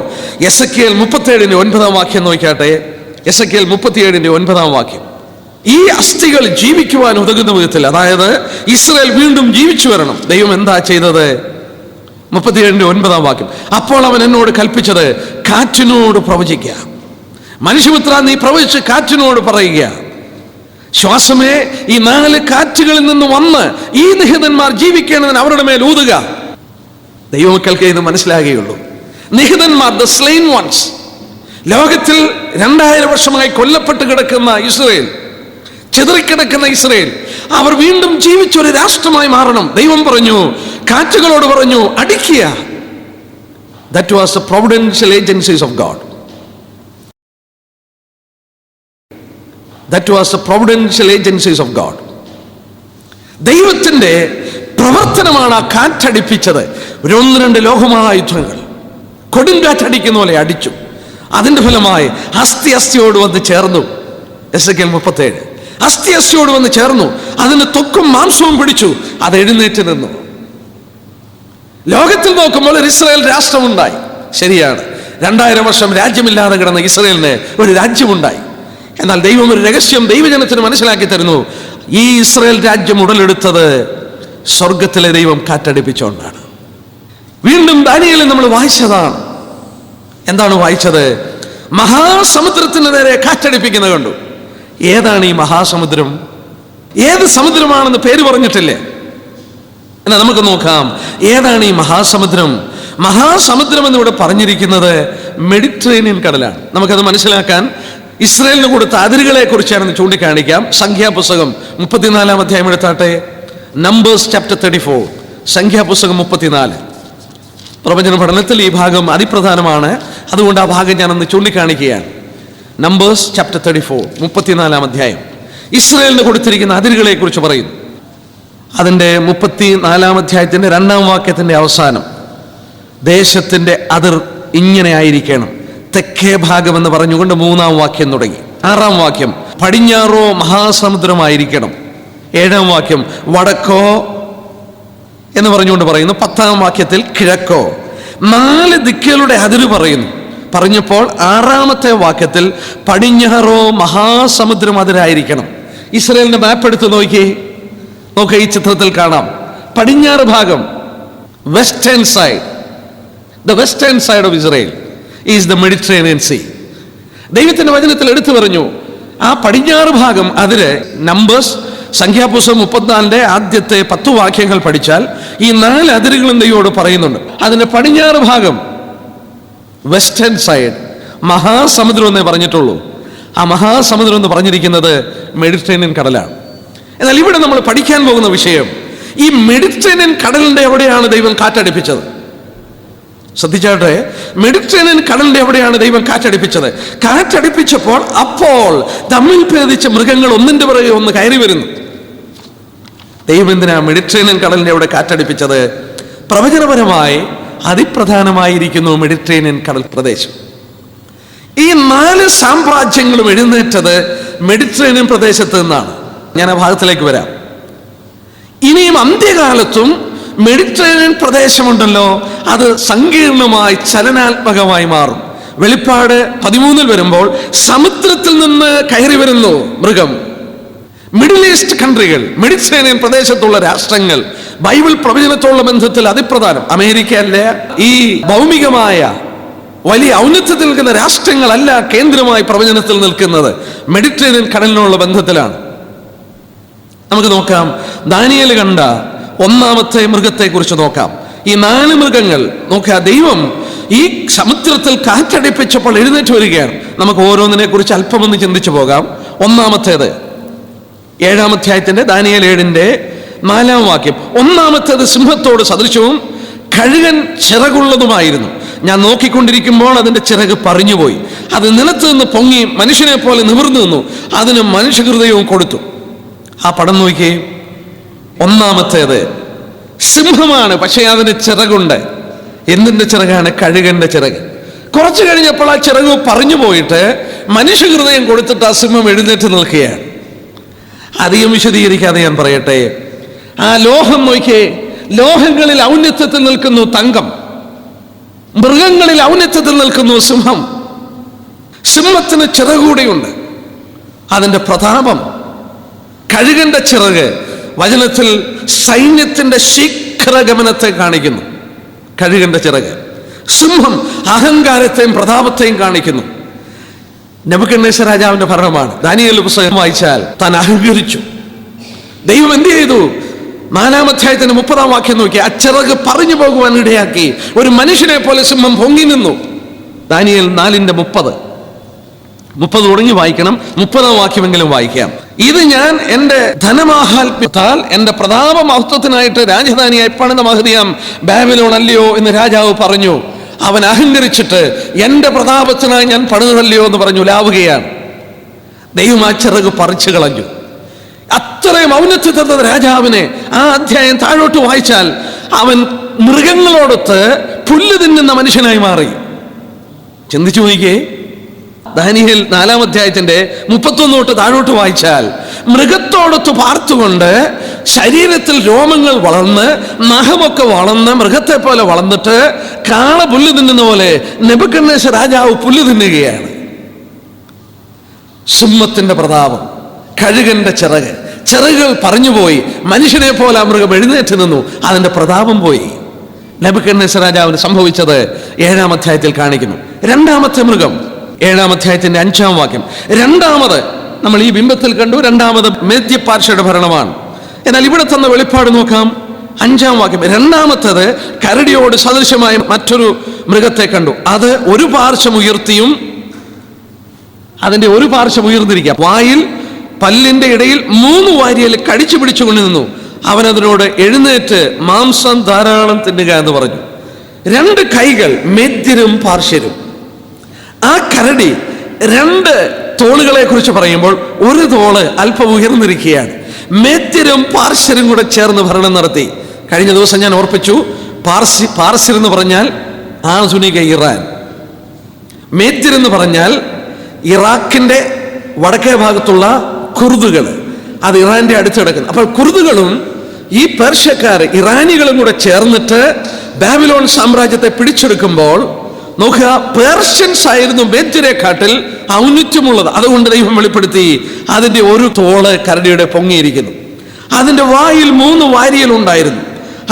എസെക്കിയേൽ 37:9 വാക്യം നോക്കിയാട്ടെ. എസെക്കിയേൽ 37:9 വാക്യം. ഈ അസ്ഥികൾ ജീവിക്കുവാൻ ഉതകുന്ന വിധത്തിൽ, അതായത് ഇസ്രായേൽ വീണ്ടും ജീവിച്ചു വരണം. ദൈവം എന്താ ചെയ്തത്? 37:9 വാക്യം. അപ്പോൾ അവൻ എന്നോട് കൽപ്പിച്ചത്, കാറ്റിനോട് പ്രവചിക്കുക. മനുഷ്യപുത്ര, നീ പ്രവചിച്ച് കാറ്റിനോട് പറയുക, ശ്വാസമേ ഈ 4 കാറ്റുകളിൽ നിന്ന് വന്ന് ഈ നിഹിതന്മാർ ജീവിക്കേണ്ടതിന് അവരുടെ മേൽ ഊതുക. ദൈവമക്കൾക്ക് ഇത് മനസ്സിലാകുകയുള്ളൂ. നിഹിതന്മാർ, ദ സ്ലെയിൻ വൺസ്, ലോകത്തിൽ 2000 വർഷമായി കൊല്ലപ്പെട്ട് കിടക്കുന്ന ഇസ്രായേൽ, ചിതറിക്കിടക്കുന്ന ഇസ്രായേൽ, അവർ വീണ്ടും ജീവിച്ചൊരു രാഷ്ട്രമായി മാറണം. ദൈവം പറഞ്ഞു, കാറ്റുകളോട് പറഞ്ഞു, അടിക്കുക. That was the providential agencies of God. That was the providential agencies of God. ദൈവത്തിന്റെ പ്രവർത്തനമാണ് ആ കാറ്റടിപ്പിച്ചത്. 1-2 ലോകമഹായുദ്ധങ്ങൾ കൊടുങ്കാറ്റടിക്കുന്ന പോലെ അടിച്ചു. അതിന്റെ ഫലമായി അസ്ഥിയോട് വന്ന് ചേർന്നു. എസെക്കിയേൽ 37 അസ്ഥിയോട് വന്ന് ചേർന്നു. അതിന് ത്വക്കും മാംസവും പിടിച്ചു. അത് എഴുന്നേറ്റ് നിന്നു. ലോകത്തിൽ നോക്കുമ്പോൾ ഒരു ഇസ്രായേൽ രാഷ്ട്രമുണ്ടായി. ശരിയാണ്, 2000 വർഷം രാജ്യമില്ലാതെ കിടന്ന ഇസ്രായേലിന് ഒരു രാജ്യമുണ്ടായി. എന്നാൽ ദൈവം ഒരു രഹസ്യം ദൈവജനത്തിന് മനസ്സിലാക്കി തരുന്നു. ഈ ഇസ്രായേൽ രാജ്യം ഉടലെടുത്തത് സ്വർഗത്തിലെ ദൈവം കാറ്റടിപ്പിച്ചുകൊണ്ടാണ്. വീണ്ടും ദാനിയേലിൽ നമ്മൾ വായിച്ചതാണ്, എന്താണ് വായിച്ചത്? മഹാസമുദ്രത്തിന് നേരെ കാറ്റടിപ്പിക്കുന്നത് കണ്ടു. ഏതാണ് ഈ മഹാസമുദ്രം? ഏത് സമുദ്രമാണെന്ന് പേര് പറഞ്ഞിട്ടില്ലേ? എന്നാൽ നമുക്ക് നോക്കാം, ഏതാണ് ഈ മഹാസമുദ്രം? മഹാസമുദ്രം എന്നിവിടെ പറഞ്ഞിരിക്കുന്നത് മെഡിറ്ററേനിയൻ കടലാണ്. നമുക്കത് മനസ്സിലാക്കാൻ ഇസ്രായേലിന് കൊടുത്ത അതിരുകളെ കുറിച്ചാണെന്ന് ചൂണ്ടിക്കാണിക്കാം. സംഖ്യാപുസ്തകം 34 അധ്യായം എടുത്താട്ടെ. നമ്പേഴ്സ് ചാപ്റ്റർ 34, സംഖ്യാപുസ്തകം 34. പ്രവചന പഠനത്തിൽ ഈ ഭാഗം അതിപ്രധാനമാണ്. അതുകൊണ്ട് ആ ഭാഗം ഞാനൊന്ന് ചൂണ്ടിക്കാണിക്കുകയാണ്. നമ്പേഴ്സ് ചാപ്റ്റർ 34, 34 അധ്യായം ഇസ്രായേലിന് കൊടുത്തിരിക്കുന്ന അതിരുകളെ കുറിച്ച് പറയുന്നു. അതിൻ്റെ 34 അധ്യായത്തിൻ്റെ 2-ാം വാക്യത്തിൻ്റെ അവസാനം, ദേശത്തിൻ്റെ അതിർ ഇങ്ങനെ ആയിരിക്കണം, തെക്കേ ഭാഗം എന്ന് പറഞ്ഞുകൊണ്ട് 3-ാം വാക്യം തുടങ്ങി. 6-ാം വാക്യം പടിഞ്ഞാറോ മഹാസമുദ്രമായിരിക്കണം. 7-ാം വാക്യം വടക്കോ എന്ന് പറഞ്ഞുകൊണ്ട് പറയുന്നു. 10-ാം വാക്യത്തിൽ കിഴക്കോ. 4 ദിക്കുകളുടെ അതിര് പറയുന്നു. പറഞ്ഞപ്പോൾ 6-ാമത്തെ വാക്യത്തിൽ പടിഞ്ഞാറോ മഹാസമുദ്രം അതിരായിരിക്കണം. ഇസ്രായേലിന്റെ മാപ്പ് എടുത്ത് നോക്കി. ഈ ചിത്രത്തിൽ കാണാം പടിഞ്ഞാറ് ഭാഗം, western side. The western side of Israel is the Mediterranean see. ദൈവത്തിന്റെ വചനത്തിൽ എടുത്തു പറഞ്ഞു ആ പടിഞ്ഞാറ് ഭാഗം അതിര്. നമ്പേഴ്സ് സംഖ്യാപുസ്തകം 34 ആദ്യത്തെ 10 വാക്യങ്ങൾ പഠിച്ചാൽ ഈ 4 അതിരുകളും ദൈവത്തോട് പറയുന്നുണ്ട്. അതിന്റെ പടിഞ്ഞാറ് ഭാഗം, വെസ്റ്റേൺ സൈഡ്, മഹാസമുദ്രം എന്നേ പറഞ്ഞിട്ടുള്ളൂ. ആ മഹാസമുദ്രം എന്ന് പറഞ്ഞിരിക്കുന്നത് മെഡിറ്ററേനിയൻ കടലാണ്. എന്നാൽ ഇവിടെ നമ്മൾ പഠിക്കാൻ പോകുന്ന വിഷയം, ഈ മെഡിറ്ററേനിയൻ കടലിന്റെ എവിടെയാണ് ദൈവം കാറ്റടിപ്പിച്ചത്? ശ്രദ്ധിച്ചാട്ടെ, മെഡിറ്ററേനിയൻ കടലിന്റെ എവിടെയാണ് ദൈവം കാറ്റടിപ്പിച്ചത്? കാറ്റടിപ്പിച്ചപ്പോൾ അപ്പോൾ തമ്മിൽ ഭേദിച്ച മൃഗങ്ങൾ ഒന്നിന്റെ പിറകെ ഒന്ന് കയറി വരുന്നു. ദൈവം എന്തിനാ മെഡിറ്ററേനിയൻ കടലിന്റെ എവിടെ കാറ്റടിപ്പിച്ചത്? പ്രവചനപരമായി അതിപ്രധാനമായിരിക്കുന്നു മെഡിറ്ററേനിയൻ കടൽ പ്രദേശം. ഈ 4 സാമ്രാജ്യങ്ങളും എഴുന്നേറ്റത് മെഡിറ്ററേനിയൻ പ്രദേശത്ത് നിന്നാണ്. ഞാൻ ആ ഭാഗത്തിലേക്ക് വരാം. ഇനിയും അന്ത്യകാലത്തും മെഡിറ്ററേനിയൻ പ്രദേശമുണ്ടല്ലോ, അത് സങ്കീർണമായി ചലനാത്മകമായി മാറും. വെളിപ്പാട് 13 വരുമ്പോൾ സമുദ്രത്തിൽ നിന്ന് കയറി വരുന്നു മൃഗം. മിഡിൽ ഈസ്റ്റ് കൺട്രികൾ, മെഡിറ്ററേനിയൻ പ്രദേശത്തുള്ള രാഷ്ട്രങ്ങൾ ബൈബിൾ പ്രവചനത്തോടുള്ള ബന്ധത്തിൽ അതിപ്രധാനം. അമേരിക്ക അല്ല, ഈ ഭൗമികമായ വലിയ ഔന്നത്യത്തിൽ നിൽക്കുന്ന രാഷ്ട്രങ്ങളല്ല കേന്ദ്രമായി പ്രവചനത്തിൽ നിൽക്കുന്നത്, മെഡിറ്ററേനിയൻ കടലിനുള്ള ബന്ധത്തിലാണ്. നമുക്ക് നോക്കാം, ദാനിയേൽ കണ്ട 1-ാമത്തെ മൃഗത്തെ കുറിച്ച് നോക്കാം. ഈ 4 മൃഗങ്ങൾ നോക്കുക. ദൈവം ഈ സമുദ്രത്തിൽ കാറ്റടിപ്പിച്ചപ്പോൾ എഴുന്നേറ്റ് വരികയാണ്. നമുക്ക് ഓരോന്നിനെ കുറിച്ച് അല്പമൊന്ന് ചിന്തിച്ചു പോകാം. 1-ാമത്തേത് 7-ാം അധ്യായത്തിന്റെ ദാനിയേൽ 7-ന്റെ 4-ാം വാക്യം. 1-ാമത്തേത് സിംഹത്തോട് സദൃശവും കഴുകൻ ചിറകുള്ളതുമായിരുന്നു. ഞാൻ നോക്കിക്കൊണ്ടിരിക്കുമ്പോൾ അതിന്റെ ചിറക് പറിഞ്ഞുപോയി. അത് നിലത്ത് നിന്ന് പൊങ്ങി മനുഷ്യനെ പോലെ നിവർന്നു നിന്നു. അതിന് മനുഷ്യഹൃദയവും കൊടുത്തു. ആ പടം നോക്കിയേ. 1-ാമത്തേത് സിംഹമാണ്, പക്ഷേ അതിന് ചിറകുണ്ട്. എന്തിന്റെ ചിറകാണ്? കഴുകന്റെ ചിറക്. കുറച്ചു കഴിഞ്ഞപ്പോൾ ആ ചിറക് പറഞ്ഞു പോയിട്ട് മനുഷ്യഹൃദയം കൊടുത്തിട്ട് ആ സിംഹം എഴുന്നേറ്റ് നിൽക്കുകയാണ്. അധികം വിശദീകരിക്കാതെ ഞാൻ പറയട്ടെ. ആ ലോഹം നോക്കിയേ. ലോഹങ്ങളിൽ ഔന്നത്യത്തിൽ നിൽക്കുന്നു തങ്കം, മൃഗങ്ങളിൽ ഔന്നത്യത്തിൽ നിൽക്കുന്നു സിംഹം. സിംഹത്തിന് ചിറകൂടെയുണ്ട്. അതിന്റെ പ്രതാപം. കഴുകന്റെ ചിറക് വചനത്തിൽ സൈന്യത്തിന്റെ ശീഘ്രഗമനത്തെ കാണിക്കുന്നു. കഴുകന്റെ ചിറക്. സിംഹം അഹങ്കാരത്തെയും പ്രതാപത്തെയും കാണിക്കുന്നു. നെബൂഖദ്നേസർ രാജാവിന്റെ ഭരണമാണ്. ദാനിയേൽ പുസ്തകം വായിച്ചാൽ താൻ അഹങ്കരിച്ചു. ദൈവം എന്ത് ചെയ്തു? 4-ാം അധ്യായത്തിന്റെ 30-ാം വാക്യം നോക്കി. ആ ചിറക് പറഞ്ഞു പോകുവാൻ ഇടയാക്കി. ഒരു മനുഷ്യനെ പോലെ സിംഹം പൊങ്ങി നിന്നു. ദാനിയേൽ 4:30 തുടങ്ങി വായിക്കണം. 30-ാം വാക്യമെങ്കിലും വായിക്കാം. ഇത് ഞാൻ എന്റെ ധനമാഹാത്മ്യത്താൽ എന്റെ പ്രതാപ മഹത്വത്തിനായിട്ട് രാജധാനിയായി പണിത മഹതിയാം ബാബിലോൺ അല്ലയോ എന്ന് രാജാവ് പറഞ്ഞു. അവൻ അഹങ്കരിച്ചിട്ട് എന്റെ പ്രതാപത്തിനായി ഞാൻ പണിതല്ലയോ എന്ന് പറഞ്ഞു ലാവുകയാണ്. ദൈവം ആ ചിറക് പറിച്ചു കളഞ്ഞു. അത്രയും ഔന്നത്യത്തിൽ രാജാവിനെ ആ അധ്യായം താഴോട്ട് വായിച്ചാൽ അവൻ മൃഗങ്ങളോടൊത്ത് പുല്ല് തിന്നുന്ന മനുഷ്യനായി മാറി. ചിന്തിച്ചു നോക്കിയേ. ദാനിയേൽ 4-ാം അധ്യായത്തിന്റെ 31 തൊട്ട് താഴോട്ട് വായിച്ചാൽ മൃഗത്തോടൊത്ത് പാർത്തുകൊണ്ട് ശരീരത്തിൽ രോമങ്ങൾ വളർന്ന് നഖമൊക്കെ വളർന്ന് മൃഗത്തെ പോലെ വളർന്നിട്ട് കാള പുല്ല് തിന്നുന്ന പോലെ നെബൂഖദ്നേസർ രാജാവ് പുല്ല് തിന്നുകയാണ്. സിംഹത്തിന്റെ പ്രതാപം, കഴുകന്റെ ചിറക്, ചിറകുകൾ പറഞ്ഞുപോയി. മനുഷ്യനെ പോലെ ആ മൃഗം എഴുന്നേറ്റ് നിന്നു. അതിന്റെ പ്രതാപം പോയി. നെബൂഖദ്നേസർ രാജാവിന് സംഭവിച്ചത് 7-ാം അധ്യായത്തിൽ കാണിക്കുന്നു. രണ്ടാമത്തെ മൃഗം 7-ാം അധ്യായത്തിന്റെ 5-ാം വാക്യം. രണ്ടാമത് നമ്മൾ ഈ ബിംബത്തിൽ കണ്ടു, രണ്ടാമത് മേദ്യപാർശ്വയുടെ ഭരണമാണ്. എന്നാൽ ഇവിടെ തന്ന വെളിപ്പാട് നോക്കാം, 5-ാം വാക്യം. രണ്ടാമത്തേത് കരടിയോട് സദൃശമായ മറ്റൊരു മൃഗത്തെ കണ്ടു. അത് ഒരു പാർശ്വം ഉയർത്തിയും, അതിന്റെ ഒരു പാർശ്വം ഉയർന്നിരിക്കുക, വായിൽ പല്ലിന്റെ ഇടയിൽ 3 വാരിയൽ കടിച്ചു പിടിച്ചുകൊണ്ട് നിന്നു. അവൻ അതിനോട് എഴുന്നേറ്റ് മാംസം ധാരാളം തിന്നുക എന്ന് പറഞ്ഞു. 2 കൈകൾ മേദ്യരും പാർശ്വരും. ആ കരടി 2 തോളുകളെ കുറിച്ച് പറയുമ്പോൾ ഒരു തോള് അല്പം ഉയർന്നിരിക്കുകയാണ്. മേദ്യരും പാർശ്വരും കൂടെ ചേർന്ന് ഭരണം നടത്തി. കഴിഞ്ഞ ദിവസം ഞാൻ ഓർപ്പിച്ചു, പാർശ്വർ എന്ന് പറഞ്ഞാൽ ആധുനിക ഇറാൻ, മേദ്യർ എന്ന് പറഞ്ഞാൽ ഇറാഖിന്റെ വടക്കേ ഭാഗത്തുള്ള കുർദുകൾ, അത് ഇറാന്റെ അടുത്ത് കിടക്കുന്നു. അപ്പോൾ കുർദുകളും ഈ പേർഷ്യക്കാർ ഇറാനികളും കൂടെ ചേർന്നിട്ട് ബാബിലോൺ സാമ്രാജ്യത്തെ പിടിച്ചെടുക്കുമ്പോൾ നോക്കുക, പേർഷ്യൻസ് ആയിരുന്നു മേദ്യരെക്കാട്ടിൽ ഔന്നിത്യമുള്ളത്. അതുകൊണ്ട് ദൈവം വെളിപ്പെടുത്തി, അതിന്റെ ഒരു തോള് കരടിയുടെ പൊങ്ങിയിരിക്കുന്നു. അതിന്റെ വായിൽ 3 വാരിയൽ ഉണ്ടായിരുന്നു.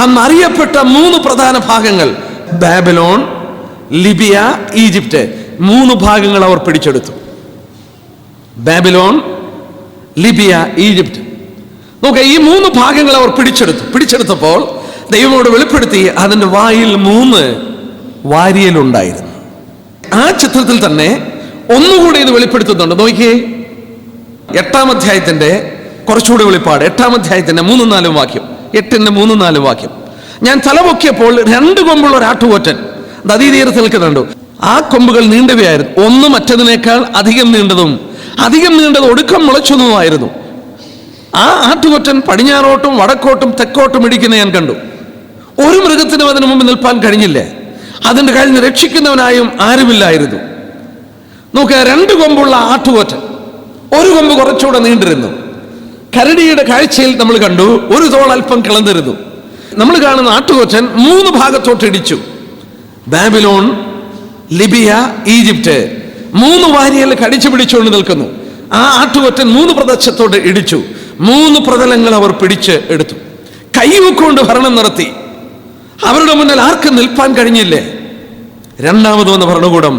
അന്ന് അറിയപ്പെട്ട 3 പ്രധാന ഭാഗങ്ങൾ, ബാബിലോൺ, ലിബിയ, ഈജിപ്റ്റ്, 3 ഭാഗങ്ങൾ അവർ പിടിച്ചെടുത്തു. Babylon, Libya, Egypt. നോക്കുക, ഈ 3 ഭാഗങ്ങൾ അവർ പിടിച്ചെടുത്തപ്പോൾ ദൈവമോട് വെളിപ്പെടുത്തി, അതിന്റെ വായിൽ 3 വാരിയലുണ്ടായിരുന്നു. ആ ചിത്രത്തിൽ തന്നെ ഒന്നുകൂടി ഇത് വെളിപ്പെടുത്തുന്നുണ്ട്. നോക്കിയേ, 8-ാം അധ്യായത്തിന്റെ കുറച്ചുകൂടി വെളിപ്പാട്, 8-ാം അധ്യായത്തിന്റെ 3-4 വാക്യം. 8-ന്റെ 3-4 വാക്യം. ഞാൻ തലപൊക്കിയപ്പോൾ 2 കൊമ്പുള്ള ഒരു ആട്ടുകൊറ്റൻ നദീതീരത്ത് നിൽക്കുന്നുണ്ട്. ആ കൊമ്പുകൾ നീണ്ടവയായിരുന്നു, ഒന്ന് മറ്റതിനേക്കാൾ അധികം നീണ്ടത് ഒടുക്കം മുളച്ചൊന്നുമായിരുന്നു. ആ ആട്ടുകൊറ്റൻ പടിഞ്ഞാറോട്ടും വടക്കോട്ടും തെക്കോട്ടും ഇടിക്കുന്ന ഞാൻ കണ്ടു. ഒരു മൃഗത്തിനും അതിനു മുമ്പ് നിൽപ്പാൻ കഴിഞ്ഞില്ലേ, അതിന്റെ കഴിഞ്ഞ് രക്ഷിക്കുന്നവനായും ആരുമില്ലായിരുന്നു. നോക്കുക, 2 കൊമ്പുള്ള ആട്ടുകൊറ്റൻ, ഒരു കൊമ്പ് കുറച്ചുകൂടെ നീണ്ടിരുന്നു. കരടിയുടെ കാഴ്ചയിൽ നമ്മൾ കണ്ടു, ഒരു തോൾ അല്പം കിളന്നിരുന്നു. നമ്മൾ കാണുന്ന ആട്ടുകൊറ്റൻ 3 ഭാഗത്തോട്ട് ഇടിച്ചു. ബാബിലോൺ, ലിബിയ, ഈജിപ്റ്റ് 3 വാരിയൽ കടിച്ചു പിടിച്ചുകൊണ്ട് നിൽക്കുന്നു. ആ ആട്ടുകൊറ്റൻ 3 പ്രദേശത്തോട്ട് ഇടിച്ചു. 3 പ്രതലങ്ങൾ അവർ പിടിച്ച് എടുത്തു. കൈവക്കൊണ്ട് ഭരണം നടത്തി. അവരുടെ മുന്നിൽ ആർക്കും നിൽപ്പാൻ കഴിഞ്ഞില്ലേ. രണ്ടാമത് വന്ന ഭരണകൂടം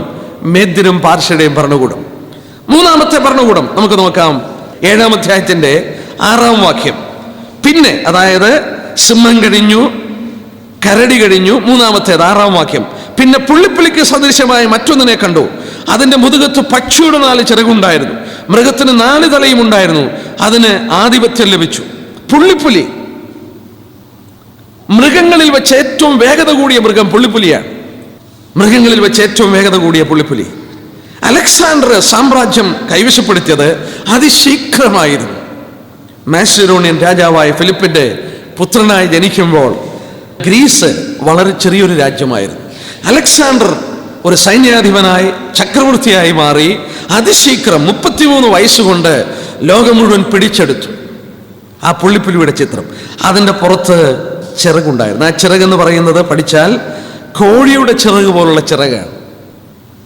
മേദ്യരും പാർശ്വരുടെയും ഭരണകൂടം. 3-ാമത്തെ ഭരണകൂടം നമുക്ക് നോക്കാം, 7-ാം അധ്യായത്തിന്റെ 6-ാം വാക്യം. പിന്നെ, അതായത് സിംഹം കഴിഞ്ഞു, കരടി കഴിഞ്ഞു, 3-ാമത്തേത് 6-ാം വാക്യം. പിന്നെ പുള്ളിപ്പുലിക്ക് സദൃശമായ മറ്റൊന്നിനെ കണ്ടു. അതിന്റെ മുതുകത്ത് പക്ഷിയുടെ 4 ചിറകുണ്ടായിരുന്നു. മൃഗത്തിന് 4 തലയും ഉണ്ടായിരുന്നു. അതിന് ആധിപത്യം ലഭിച്ചു. പുള്ളിപ്പുലി, മൃഗങ്ങളിൽ വെച്ച് ഏറ്റവും വേഗത കൂടിയ മൃഗം പുള്ളിപ്പുലിയാണ്. മൃഗങ്ങളിൽ വെച്ച് ഏറ്റവും വേഗത കൂടിയ പുള്ളിപ്പുലി. അലക്സാണ്ടർ സാമ്രാജ്യം കൈവശപ്പെടുത്തിയത് അതിശീഘ്രമായിരുന്നു. മാസിഡോണിയൻ രാജാവായ ഫിലിപ്പിന്റെ പുത്രനായി ജനിക്കുമ്പോൾ ഗ്രീസ് വളരെ ചെറിയൊരു രാജ്യമായിരുന്നു. അലക്സാണ്ടർ ഒരു സൈന്യാധിപനായി ചക്രവർത്തിയായി മാറി അതിശീഘ്രം 33 വയസ്സുകൊണ്ട് ലോകം മുഴുവൻ പിടിച്ചെടുത്തു. ആ പുള്ളിപ്പുലിയുടെ ചിത്രം, അതിൻ്റെ പുറത്ത് ചിറകുണ്ടായിരുന്നു. ആ ചിറകെന്ന് പറയുന്നത് പഠിച്ചാൽ കോഴിയുടെ ചിറക് പോലുള്ള ചിറകാണ്.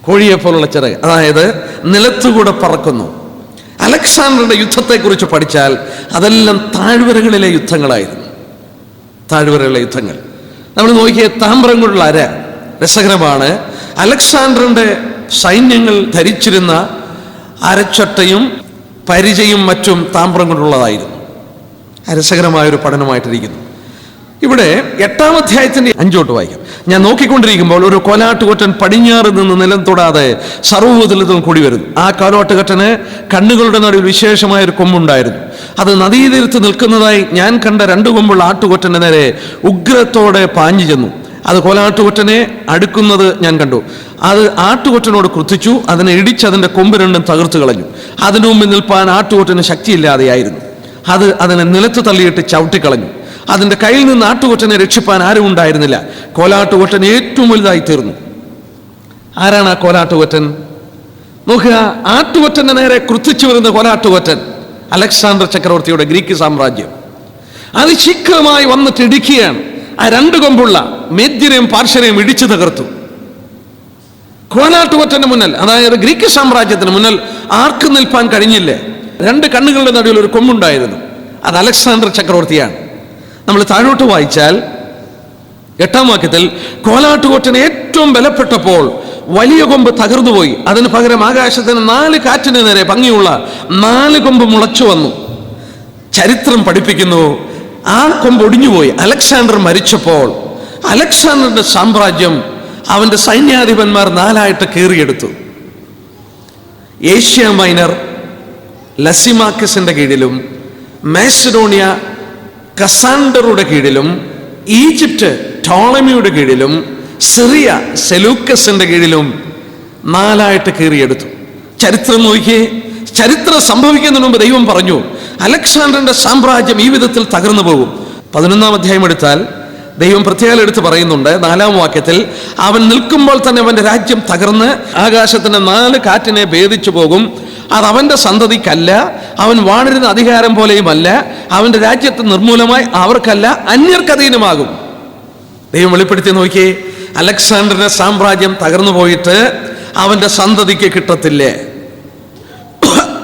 കോഴിയെ പോലുള്ള ചിറക്, അതായത് നിലത്തുകൂടെ പറക്കുന്നു. അലക്സാണ്ടറുടെ യുദ്ധത്തെക്കുറിച്ച് പഠിച്ചാൽ അതെല്ലാം താഴ്വരകളിലെ യുദ്ധങ്ങളായിരുന്നു. താഴ്വരകളിലെ യുദ്ധങ്ങൾ നമ്മൾ നോക്കിയ താമ്രം കൊണ്ടുള്ള അര രസകരമാണ്. അലക്സാണ്ടറിന്റെ സൈന്യങ്ങൾ ധരിച്ചിരുന്ന അരച്ചട്ടയും പരിചയും മറ്റും താമ്രം കൊണ്ടുള്ളതായിരുന്നു. രസകരമായൊരു പഠനമായിട്ടിരിക്കുന്നു. ഇവിടെ 8-ാം അധ്യായത്തിന്റെ 5 വായിക്കാം. ഞാൻ നോക്കിക്കൊണ്ടിരിക്കുമ്പോൾ ഒരു കോലാട്ടുകൊറ്റൻ പടിഞ്ഞാറ് നിന്ന് നിലം തൊടാതെ സർവ്വതലത്തും കൂടി വരുന്നു. ആ കോലാട്ടുകൊറ്റന് കണ്ണുകളുടെ നടുവിൽ വിശേഷമായൊരു കൊമ്പുണ്ടായിരുന്നു. അത് നദീതീരത്ത് നിൽക്കുന്നതായി ഞാൻ കണ്ട 2 കൊമ്പുള്ള ആട്ടുകൊറ്റന്റെ നേരെ ഉഗ്രത്തോടെ പാഞ്ഞു ചെന്നു. അത് കോലാട്ടുകൊറ്റനെ അടുക്കുന്നത് ഞാൻ കണ്ടു. അത് ആട്ടുകൊറ്റനോട് ക്രുദ്ധിച്ചു. അതിനെ ഇടിച്ച് അതിന്റെ കൊമ്പ് 2 തകർത്തു കളഞ്ഞു. അതിനു മുമ്പിൽ നിൽപ്പാൻ ആട്ടുകൊറ്റന് ശക്തിയില്ലാതെയായിരുന്നു. അത് അതിനെ നിലത്ത് തള്ളിയിട്ട് ചവിട്ടിക്കളഞ്ഞു. അതിന്റെ കയ്യിൽ നിന്ന് ആട്ടുകൊറ്റനെ രക്ഷിപ്പാൻ ആരും ഉണ്ടായിരുന്നില്ല. കോലാട്ടുകൊറ്റൻ ഏറ്റവും വലുതായി തീർന്നു. ആരാണ് ആ കോലാട്ടുകൊറ്റൻ? നോക്കുക, ആട്ടുകൊറ്റന്റെ നേരെ ക്രുദ്ധിച്ചു വരുന്ന കോലാട്ടുകൊറ്റൻ അലക്സാണ്ടർ ചക്രവർത്തിയുടെ ഗ്രീക്ക് സാമ്രാജ്യം അതിശീഘ്രമായി വന്നിട്ട് ഇടിക്കുകയാണ്. ആ 2 കൊമ്പുള്ള മേദ്യരെയും പാർശ്വരെയും ഇടിച്ചു തകർത്തു. കോലാട്ടുകൊറ്റന്റെ മുന്നിൽ, അതായത് ഗ്രീക്ക് സാമ്രാജ്യത്തിന് മുന്നിൽ ആർക്കും നിൽപ്പാൻ കഴിഞ്ഞില്ലേ. 2 കണ്ണുകളുടെ നടുവിൽ ഒരു കൊമ്പുണ്ടായിരുന്നു. അത് അലക്സാണ്ടർ ചക്രവർത്തിയാണ്. നമ്മൾ താഴോട്ട് വായിച്ചാൽ 8-ാം വാക്യത്തിൽ കോലാട്ടുകൊറ്റൻ ഏറ്റവും ബലപ്പെട്ടപ്പോൾ വലിയ കൊമ്പ് തകർന്നുപോയി. അതിന് പകരം ആകാശത്തിന് 4 കാറ്റിന് നേരെ ഭംഗിയുള്ള 4 കൊമ്പ് മുളച്ചു വന്നു. ചരിത്രം പഠിപ്പിക്കുന്നു, ആ കൊമ്പ് ഒടിഞ്ഞുപോയി. അലക്സാണ്ടർ മരിച്ചപ്പോൾ അലക്സാണ്ടറിന്റെ സാമ്രാജ്യം അവന്റെ സൈന്യാധിപന്മാർ 4ആയിട്ട് കീറിയെടുത്തു. ഏഷ്യ മൈനർ ലസിമാക്കസിന്റെ കീഴിലും, മാസിഡോണിയ കസാൻഡറുടെ കീഴിലും, ഈജിപ്റ്റ് ടോളമിയുടെ കീഴിലും, സിറിയ സെലൂക്കസിന്റെ കീഴിലും 4ആയിട്ട് കീറിയെടുത്തു. ചരിത്രം നോക്കിയേ. ചരിത്രം സംഭവിക്കുന്നതിന് മുമ്പ് ദൈവം പറഞ്ഞു അലക്സാണ്ടറിന്റെ സാമ്രാജ്യം ഈ വിധത്തിൽ തകർന്നു പോകും. 11-ാം അധ്യായം എടുത്താൽ ദൈവം പ്രത്യേകം എടുത്ത് പറയുന്നുണ്ട് 4-ാം വാക്യത്തിൽ, അവൻ നിൽക്കുമ്പോൾ തന്നെ അവന്റെ രാജ്യം തകർന്ന് ആകാശത്തിന്റെ 4 കാറ്റിനെ ഭേദിച്ചു പോകും. അത് അവന്റെ സന്തതിക്കല്ല, അവൻ വാണിരുന്ന അധികാരം പോലെയുമല്ല, അവന്റെ രാജ്യത്ത് നിർമൂലമായി അവർക്കല്ല, അന്യർക്കധീനമാകും. ദൈവം വെളിപ്പെടുത്തി നോക്കിയേ. അലക്സാണ്ടറിന്റെ സാമ്രാജ്യം തകർന്നു പോയിട്ട് അവന്റെ സന്തതിക്ക് കിട്ടത്തില്ലേ,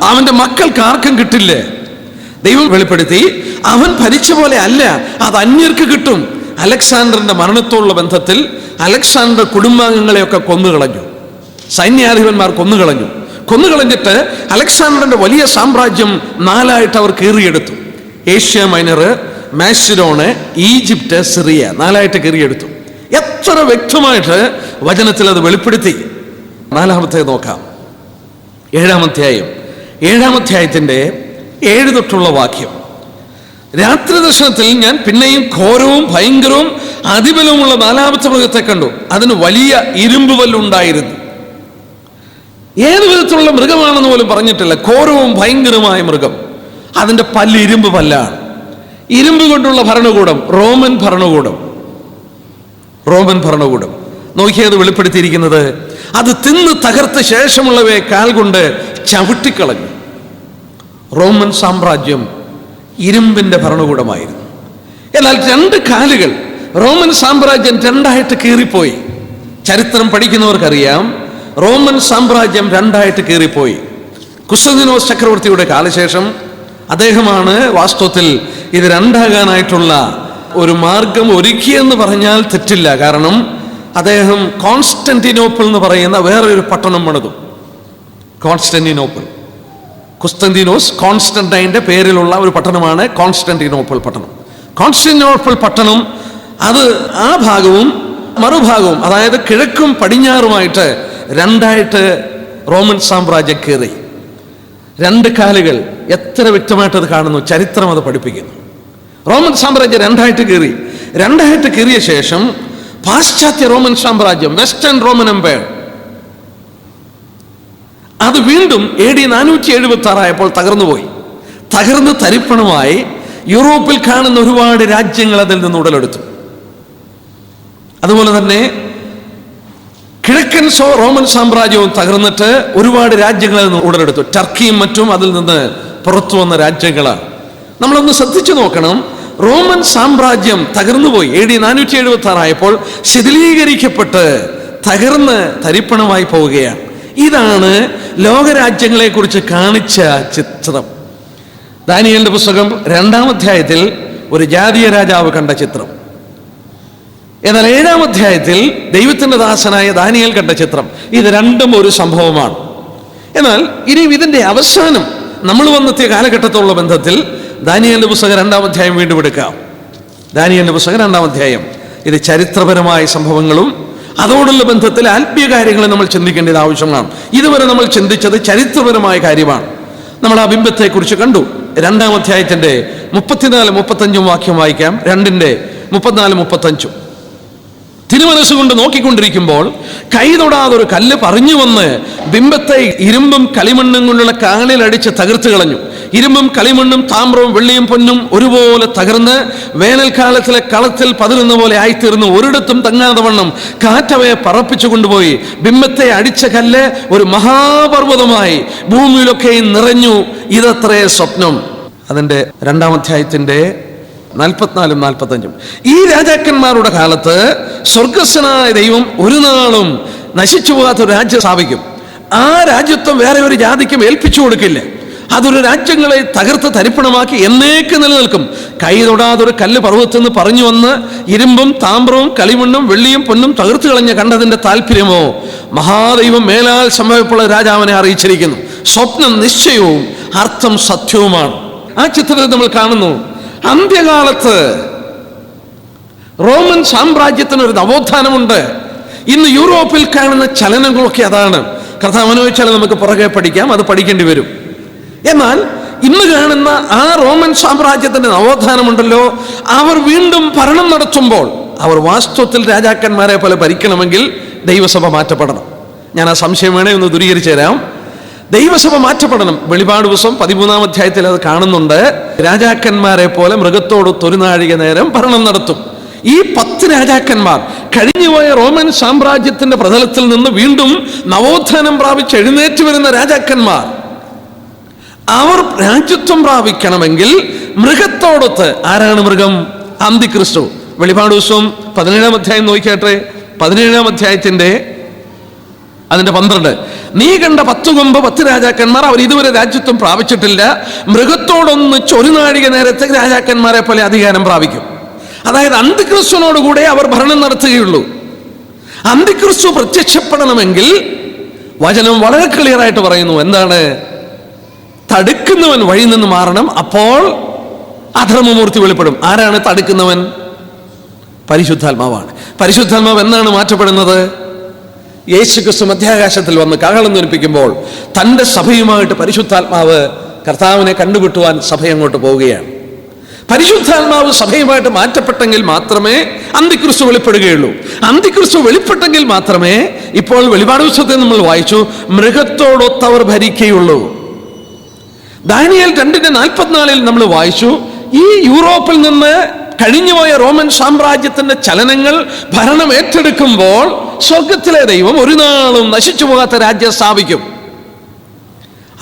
അവന്റെ മക്കൾക്ക് ആർക്കും കിട്ടില്ലേ. ദൈവം വെളിപ്പെടുത്തി അവൻ ഭരിച്ച പോലെ അല്ല, അത് അന്യർക്ക് കിട്ടും. അലക്സാണ്ടറിന്റെ മരണത്തോടുള്ള ബന്ധത്തിൽ അലക്സാണ്ടർ കുടുംബാംഗങ്ങളെയൊക്കെ കൊന്നുകളഞ്ഞു, സൈന്യാധിപന്മാർ കൊന്നുകളഞ്ഞിട്ട് അലക്സാണ്ടറിന്റെ വലിയ സാമ്രാജ്യം 4ആയിട്ട് അവർ കീറിയെടുത്തു. Asia Minor, Macedon, Egypt, Syria 4ആയിട്ട് കീറിയെടുത്തു. എത്ര വ്യക്തമായിട്ട് വചനത്തിൽ അത് വെളിപ്പെടുത്തി. 4-ാമത്തെ നോക്കാം. 7-ാം അധ്യായം, 7-ാം അധ്യായത്തിന്റെ 7 തൊട്ടുള്ള വാക്യം. രാത്രി ദർശനത്തിൽ ഞാൻ പിന്നെയും ഘോരവും ഭയങ്കരവും അതിബലവുമുള്ള 4-ാമത്തെ മൃഗത്തെ കണ്ടു. അതിന് വലിയ ഇരുമ്പ് പല്ലുണ്ടായിരുന്നു. ഏത് വിധത്തിലുള്ള മൃഗമാണെന്ന് പോലും പറഞ്ഞിട്ടില്ല. ഘോരവും ഭയങ്കരമായ മൃഗം, അതിന്റെ പല്ല് ഇരുമ്പ് പല്ലാണ്. ഇരുമ്പ് കൊണ്ടുള്ള ഭരണകൂടം റോമൻ ഭരണകൂടം. നോക്കിയത് വെളിപ്പെടുത്തിയിരിക്കുന്നത്, അത് തിന്ന് തകർത്ത ശേഷമുള്ളവയെ കാൽ കൊണ്ട് ചവിട്ടിക്കളഞ്ഞു. റോമൻ സാമ്രാജ്യം ഇരുമ്പിന്റെ ഭരണകൂടമായിരുന്നു. എന്നാൽ 2 കാലുകൾ റോമൻ സാമ്രാജ്യം 2ആയിട്ട് കീറിപ്പോയി. ചരിത്രം പഠിക്കുന്നവർക്കറിയാം, റോമൻ സാമ്രാജ്യം 2ആയിട്ട് കീറിപ്പോയി. കുസ്തന്തീനോസ് ചക്രവർത്തിയുടെ കാലശേഷം അദ്ദേഹമാണ് വാസ്തവത്തിൽ ഇത് 2ആകാനായിട്ടുള്ള ഒരു മാർഗം ഒരുക്കിയെന്ന് പറഞ്ഞാൽ തെറ്റില്ല. കാരണം അദ്ദേഹം കോൺസ്റ്റന്റിനോപ്പിൾ എന്ന് പറയുന്ന വേറൊരു പട്ടണം പണിതു. കുസ്തന്തീനോസ് കോൺസ്റ്റന്റൈന്റെ പേരിലുള്ള ഒരു പട്ടണമാണ് കോൺസ്റ്റന്റിനോപ്പിൾ പട്ടണം. അത് ആ ഭാഗവും മറുഭാഗവും, അതായത് കിഴക്കും പടിഞ്ഞാറുമായിട്ട് 2ആയിട്ട് റോമൻ സാമ്രാജ്യം കീറി. 2 കാലുകൾ, എത്ര വ്യക്തമായിട്ട് അത് കാണുന്നു. ചരിത്രം അത് പഠിപ്പിക്കുന്നു. റോമൻ സാമ്രാജ്യം 2ആയിട്ട് കീറിയ ശേഷം പാശ്ചാത്യ റോമൻ സാമ്രാജ്യം, വെസ്റ്റേൺ റോമൻ എംപയർ, അത് വീണ്ടും AD 476 ആയപ്പോൾ തകർന്ന് തരിപ്പണമായി. യൂറോപ്പിൽ കാണുന്ന ഒരുപാട് രാജ്യങ്ങൾ അതിൽ നിന്ന് ഉടലെടുത്തു. അതുപോലെ തന്നെ കിഴക്കൻ റോമൻ സാമ്രാജ്യവും തകർന്നിട്ട് ഒരുപാട് രാജ്യങ്ങൾ അതിൽ നിന്ന് ഉടലെടുത്തു. ടർക്കിയും മറ്റും അതിൽ നിന്ന് പുറത്തു വന്ന രാജ്യങ്ങളാണ്. നമ്മളൊന്ന് ശ്രദ്ധിച്ചു നോക്കണം. റോമൻ സാമ്രാജ്യം തകർന്നുപോയി. AD 476 ആയപ്പോൾ ശിഥിലീകരിക്കപ്പെട്ട് തകർന്ന് തരിപ്പണമായി പോവുകയാണ്. ഇതാണ് ലോകരാജ്യങ്ങളെ കുറിച്ച് കാണിച്ച ചിത്രം. ദാനിയേലിന്റെ പുസ്തകം 2-ാം അധ്യായത്തിൽ ഒരു ജാതീയ രാജാവ് കണ്ട ചിത്രം. എന്നാൽ 7-ാം അധ്യായത്തിൽ ദൈവത്തിന്റെ ദാസനായ ദാനിയേൽ കണ്ട ചിത്രം. ഇത് രണ്ടും ഒരു സംഭവമാണ്. എന്നാൽ ഇനി ഇതിന്റെ അവസാനം നമ്മൾ വന്നെത്തിയ കാലഘട്ടത്തോടുള്ള ബന്ധത്തിൽ ദാനിയേലിന്റെ പുസ്തകം 2-ാം അധ്യായം വീണ്ടും എടുക്കാം. ദാനിയേലിന്റെ പുസ്തകം 2-ാം അധ്യായം. ഇത് ചരിത്രപരമായ സംഭവങ്ങളും അതോടുള്ള ബന്ധത്തിൽ ആത്മീയ കാര്യങ്ങളെ നമ്മൾ ചിന്തിക്കേണ്ടത് ആവശ്യമാണ്. ഇതുവരെ നമ്മൾ ചിന്തിച്ചത് ചരിത്രപരമായ കാര്യമാണ്. നമ്മൾ ആ ബിംബത്തെക്കുറിച്ച് കണ്ടു. 2-ാം അധ്യായത്തിന്റെ 34-35 വാക്യം വായിക്കാം. 2-ന്റെ 34-35. തിരുമനസ്സുകൊണ്ട് നോക്കിക്കൊണ്ടിരിക്കുമ്പോൾ കൈ തൊടാതൊരു കല്ല് പറഞ്ഞു വന്ന് ബിംബത്തെ ഇരുമ്പും കളിമണ്ണും കൊണ്ടുള്ള കാലിലടിച്ച് തകർത്ത് കളഞ്ഞു. ഇരുമ്പും കളിമണ്ണും താമ്രവും വെള്ളിയും പൊന്നും ഒരുപോലെ തകർന്ന് വേനൽക്കാലത്തിലെ കളത്തിൽ പതിരുന്ന പോലെ ആയിത്തീർന്നു. ഒരിടത്തും തങ്ങാതെ വണ്ണം കാറ്റവയെ പറപ്പിച്ചു കൊണ്ടുപോയി. ബിംബത്തെ അടിച്ച കല്ല് ഒരു മഹാപർവ്വതമായി ഭൂമിയിലൊക്കെ നിറഞ്ഞു. ഇതത്രേ സ്വപ്നം. അതിന്റെ 2-ാം അധ്യായത്തിന്റെ 44-45. ഈ രാജാക്കന്മാരുടെ കാലത്ത് സ്വർഗസ്വനായ ദൈവം ഒരു നാളും നശിച്ചു പോകാത്ത ഒരു രാജ്യം സ്ഥാപിക്കും. ആ രാജ്യത്വം വേറെ ഒരു ജാതിക്കും ഏൽപ്പിച്ചു കൊടുക്കില്ല. അതൊരു രാജ്യങ്ങളെ തകർത്ത് തരിപ്പണമാക്കി എന്നേക്ക് നിലനിൽക്കും. കൈ തൊടാതൊരു കല്ല് പർവ്വതത്തിൽ നിന്ന് പറഞ്ഞു വന്ന് ഇരുമ്പും താമ്രവും കളിമണ്ണും വെള്ളിയും പൊന്നും തകർത്ത് കളഞ്ഞ് കണ്ടതിന്റെ താല്പര്യമോ മഹാദൈവം മേലാൽ സംഭവിപ്പുള്ള രാജാവിനെ അറിയിച്ചിരിക്കുന്നു. സ്വപ്നം നിശ്ചയവും അർത്ഥം സത്യവുമാണ്. ആ ചിത്രത്തിൽ നമ്മൾ കാണുന്നു, അന്ത്യകാലത്ത് റോമൻ സാമ്രാജ്യത്തിന് ഒരു നവോത്ഥാനമുണ്ട്. ഇന്ന് യൂറോപ്പിൽ കാണുന്ന ചലനങ്ങളൊക്കെ അതാണ്. കർത്താവ് അനുവദിച്ചാൽ നമുക്ക് പുറകെ പഠിക്കാം, അത് പഠിക്കേണ്ടി വരും. എന്നാൽ ഇന്ന് കാണുന്ന ആ റോമൻ സാമ്രാജ്യത്തിന്റെ നവോത്ഥാനമുണ്ടല്ലോ, അവർ വീണ്ടും ഭരണം നടത്തുമ്പോൾ അവർ വാസ്തവത്തിൽ രാജാക്കന്മാരെ പോലെ ഭരിക്കണമെങ്കിൽ ദൈവസഭ മാറ്റപ്പെടണം. ഞാൻ ആ സംശയം വേണേ ഒന്ന് ദൂരീകരിച്ചു തരാം. ദൈവസഭ മാറ്റപ്പെടണം. വെളിപാട് ദിവസം 13-ാം അധ്യായത്തിൽ അത് കാണുന്നുണ്ട്. രാജാക്കന്മാരെ പോലെ മൃഗത്തോടൊത്ത് ഒരു നാഴിക നേരം ഭരണം നടത്തും. ഈ 10 രാജാക്കന്മാർ കഴിഞ്ഞുപോയ റോമൻ സാമ്രാജ്യത്തിന്റെ പ്രതലത്തിൽ നിന്ന് വീണ്ടും നവോത്ഥാനം പ്രാപിച്ച് എഴുന്നേറ്റ് വരുന്ന രാജാക്കന്മാർ, അവർ രാജ്യത്വം പ്രാപിക്കണമെങ്കിൽ മൃഗത്തോടൊത്ത്. ആരാണ് മൃഗം? അന്തിക്രിസ്തു. വെളിപാട് ദിവസം 17-ാം അധ്യായം നോക്കിയാട്ടെ. 17-ാം അധ്യായത്തിന്റെ അതിന്റെ 12. നീ കണ്ട 10 കൊമ്പ് 10 രാജാക്കന്മാർ, അവർ ഇതുവരെ രാജ്യത്വം പ്രാപിച്ചിട്ടില്ല. മൃഗത്തോടൊന്നിച്ച് ഒരു നാഴിക നേരത്തെ രാജാക്കന്മാരെ പോലെ അധികാരം പ്രാപിക്കും. അതായത് അന്തിക്രിസ്തുവിനോടുകൂടെ അവർ ഭരണം നടത്തുകയുള്ളൂ. അന്തിക്രിസ്തു പ്രത്യക്ഷപ്പെടണമെങ്കിൽ വചനം വളരെ ക്ലിയർ ആയിട്ട് പറയുന്നു. എന്താണ്? തടുക്കുന്നവൻ വഴി നിന്ന് മാറണം, അപ്പോൾ അധർമ്മമൂർത്തി വെളിപ്പെടും. ആരാണ് തടുക്കുന്നവൻ? പരിശുദ്ധാത്മാവാണ്. പരിശുദ്ധാത്മാവ് എന്നാണ് മാറ്റപ്പെടുന്നത്? യേശുക്രിസ്തു മധ്യാകാശത്തിൽ വന്ന് കാഹളം ധ്വനിപ്പിക്കുമ്പോൾ തൻ്റെ സഭയുമായിട്ട് പരിശുദ്ധാത്മാവ് കർത്താവിനെ കണ്ടുകിട്ടുവാൻ സഭ അങ്ങോട്ട് പോവുകയാണ്. പരിശുദ്ധാത്മാവ് സഭയുമായിട്ട് മാറ്റപ്പെട്ടെങ്കിൽ മാത്രമേ അന്തിക്രിസ്തു വെളിപ്പെടുകയുള്ളൂ. അന്തിക്രിസ്തു വെളിപ്പെട്ടെങ്കിൽ മാത്രമേ, ഇപ്പോൾ വെളിപാട് പുസ്തകത്തിൽ നമ്മൾ വായിച്ചു, മൃഗത്തോടൊത്തവർ ഭരിക്കുകയുള്ളൂ. ദാനിയേൽ 2:44 നമ്മൾ വായിച്ചു, ഈ യൂറോപ്പിൽ നിന്ന് കഴിഞ്ഞുപോയ റോമൻ സാമ്രാജ്യത്തിന്റെ ചലനങ്ങൾ ഭരണം ഏറ്റെടുക്കുമ്പോൾ സ്വർഗത്തിലെ ദൈവം ഒരു നാളും നശിച്ചു പോകാത്ത രാജ്യം സ്ഥാപിക്കും.